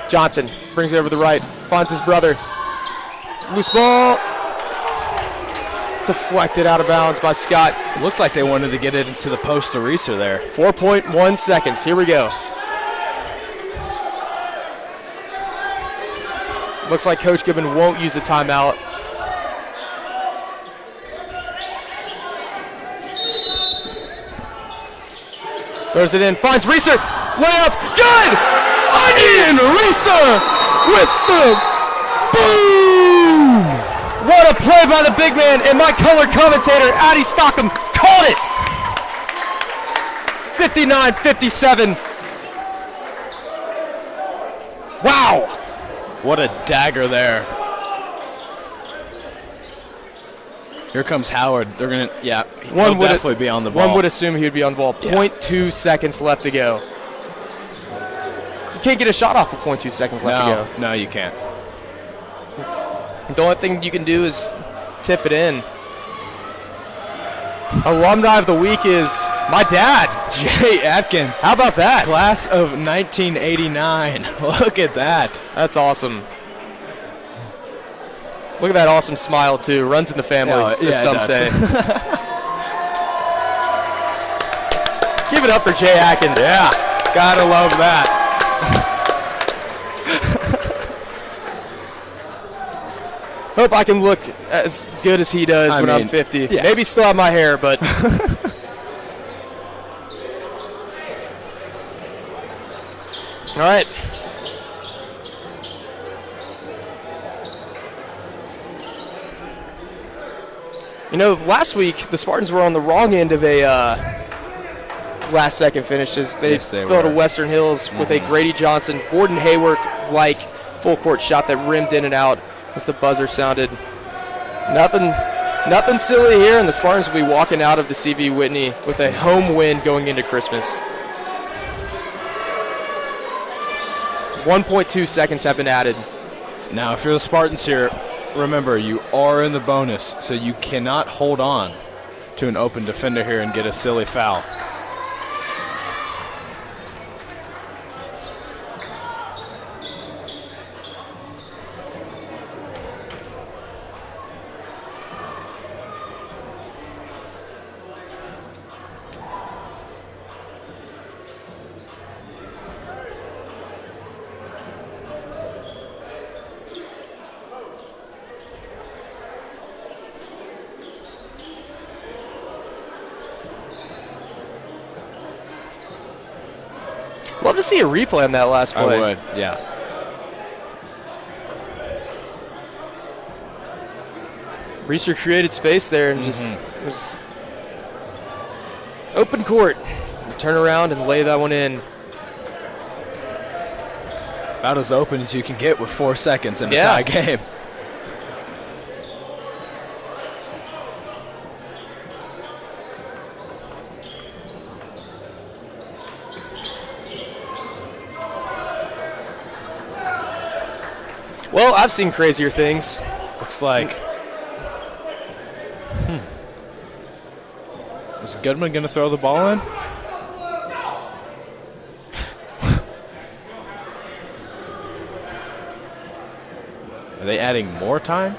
Johnson brings it over the right, finds his brother. Loose ball. Deflected out of bounds by Scott.
Looked like they wanted to get it into the post to Reeser there.
4.1 seconds. Here we go. Looks like Coach Gibbon won't use a timeout. Throws it in, finds Reeser. Layup, good! Onions! Reeser with the boom! What a play by the big man, and my color commentator, Addy Stockham, called it! 59-57. Wow!
What a dagger there. Here comes Howard. They're going to, he'll definitely be on the ball.
One would assume he would be on the ball. 0.2 seconds left to go. You can't get a shot off with 0.2 seconds left to go.
No, you can't.
The only thing you can do is tip it in. Alumni of the week is my dad,
Jay Atkins.
How about that?
Class of 1989. Look at that.
That's awesome. Look at that awesome smile, too. Runs in the family, as some say. Give it up for Jay Atkins.
Yeah, gotta love that.
Hope I can look as good as he does when I'm 50.
Yeah.
Maybe still have my hair, but. All right. You know, last week the Spartans were on the wrong end of a last-second finishes. They fell to Western Hills with a Grady Johnson, Gordon Hayworth-like full-court shot that rimmed in and out as the buzzer sounded. Nothing silly here, and the Spartans will be walking out of the CV Whitney with a home win going into Christmas. 1.2 seconds have been added.
Now, if you're the Spartans here, remember, you are in the bonus, so you cannot hold on to an open defender here and get a silly foul.
Love to see a replay on that last play.
I would, yeah.
Reeser created space there and just it was open court. Turn around and lay that one in.
About as open as you can get with 4 seconds in a tie game.
Well, I've seen crazier things.
Looks like. Is Goodman going to throw the ball in? Are they adding more time?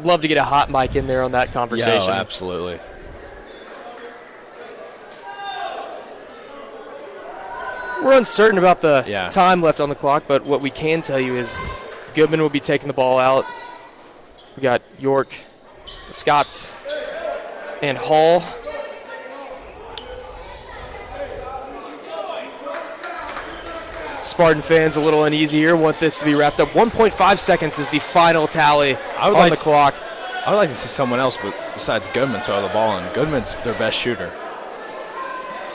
love to get a hot mic in there on that conversation.
Yeah, absolutely.
We're uncertain about the
Yeah.
time left on the clock, but what we can tell you is Goodman will be taking the ball out. We got York, Scotts, and Hall. Spartan fans a little uneasy here, want this to be wrapped up. 1.5 seconds is the final tally on the clock.
I would like to see someone else besides Goodman throw the ball in. Goodman's their best shooter.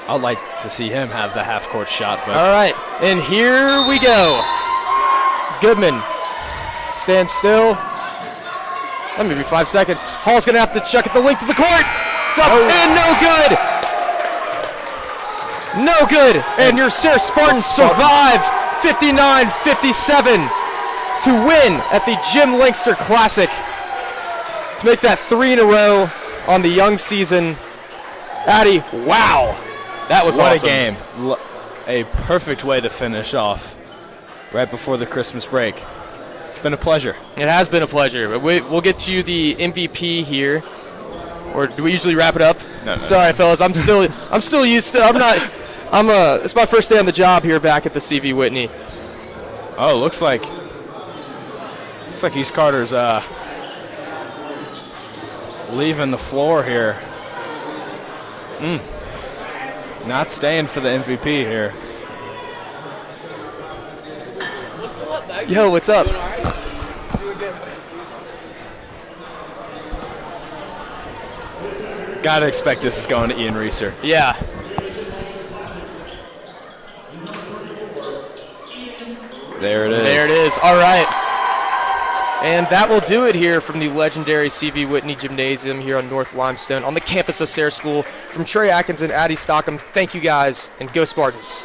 I'd like to see him have the half-court shot. But
All right, and here we go. Goodman, stand still. That may be 5 seconds. Hall's gonna have to check at the length of the court. It's up and no good. No good, and your Sayre Spartans survive 59-57 to win at the Jim Linkster Classic to make that 3 in a row on the young season. Addy, wow, that was
what
awesome.
a game. A perfect way to finish off right before the Christmas break. It's been a pleasure.
It has been a pleasure. But we'll get to the MVP here, or do we usually wrap it up?
No.
Sorry, fellas. I'm still used to. It's my first day on the job here back at the CV Whitney.
Oh, looks like East Carter's leaving the floor here. Not staying for the MVP here.
Yo, what's up?
Gotta expect this is going to Ian Reeser.
Yeah.
There it is.
There it is. All right. And that will do it here from the legendary CV Whitney Gymnasium here on North Limestone on the campus of Sayre School. From Trey Atkins and Addy Stockham, thank you guys, and go Spartans.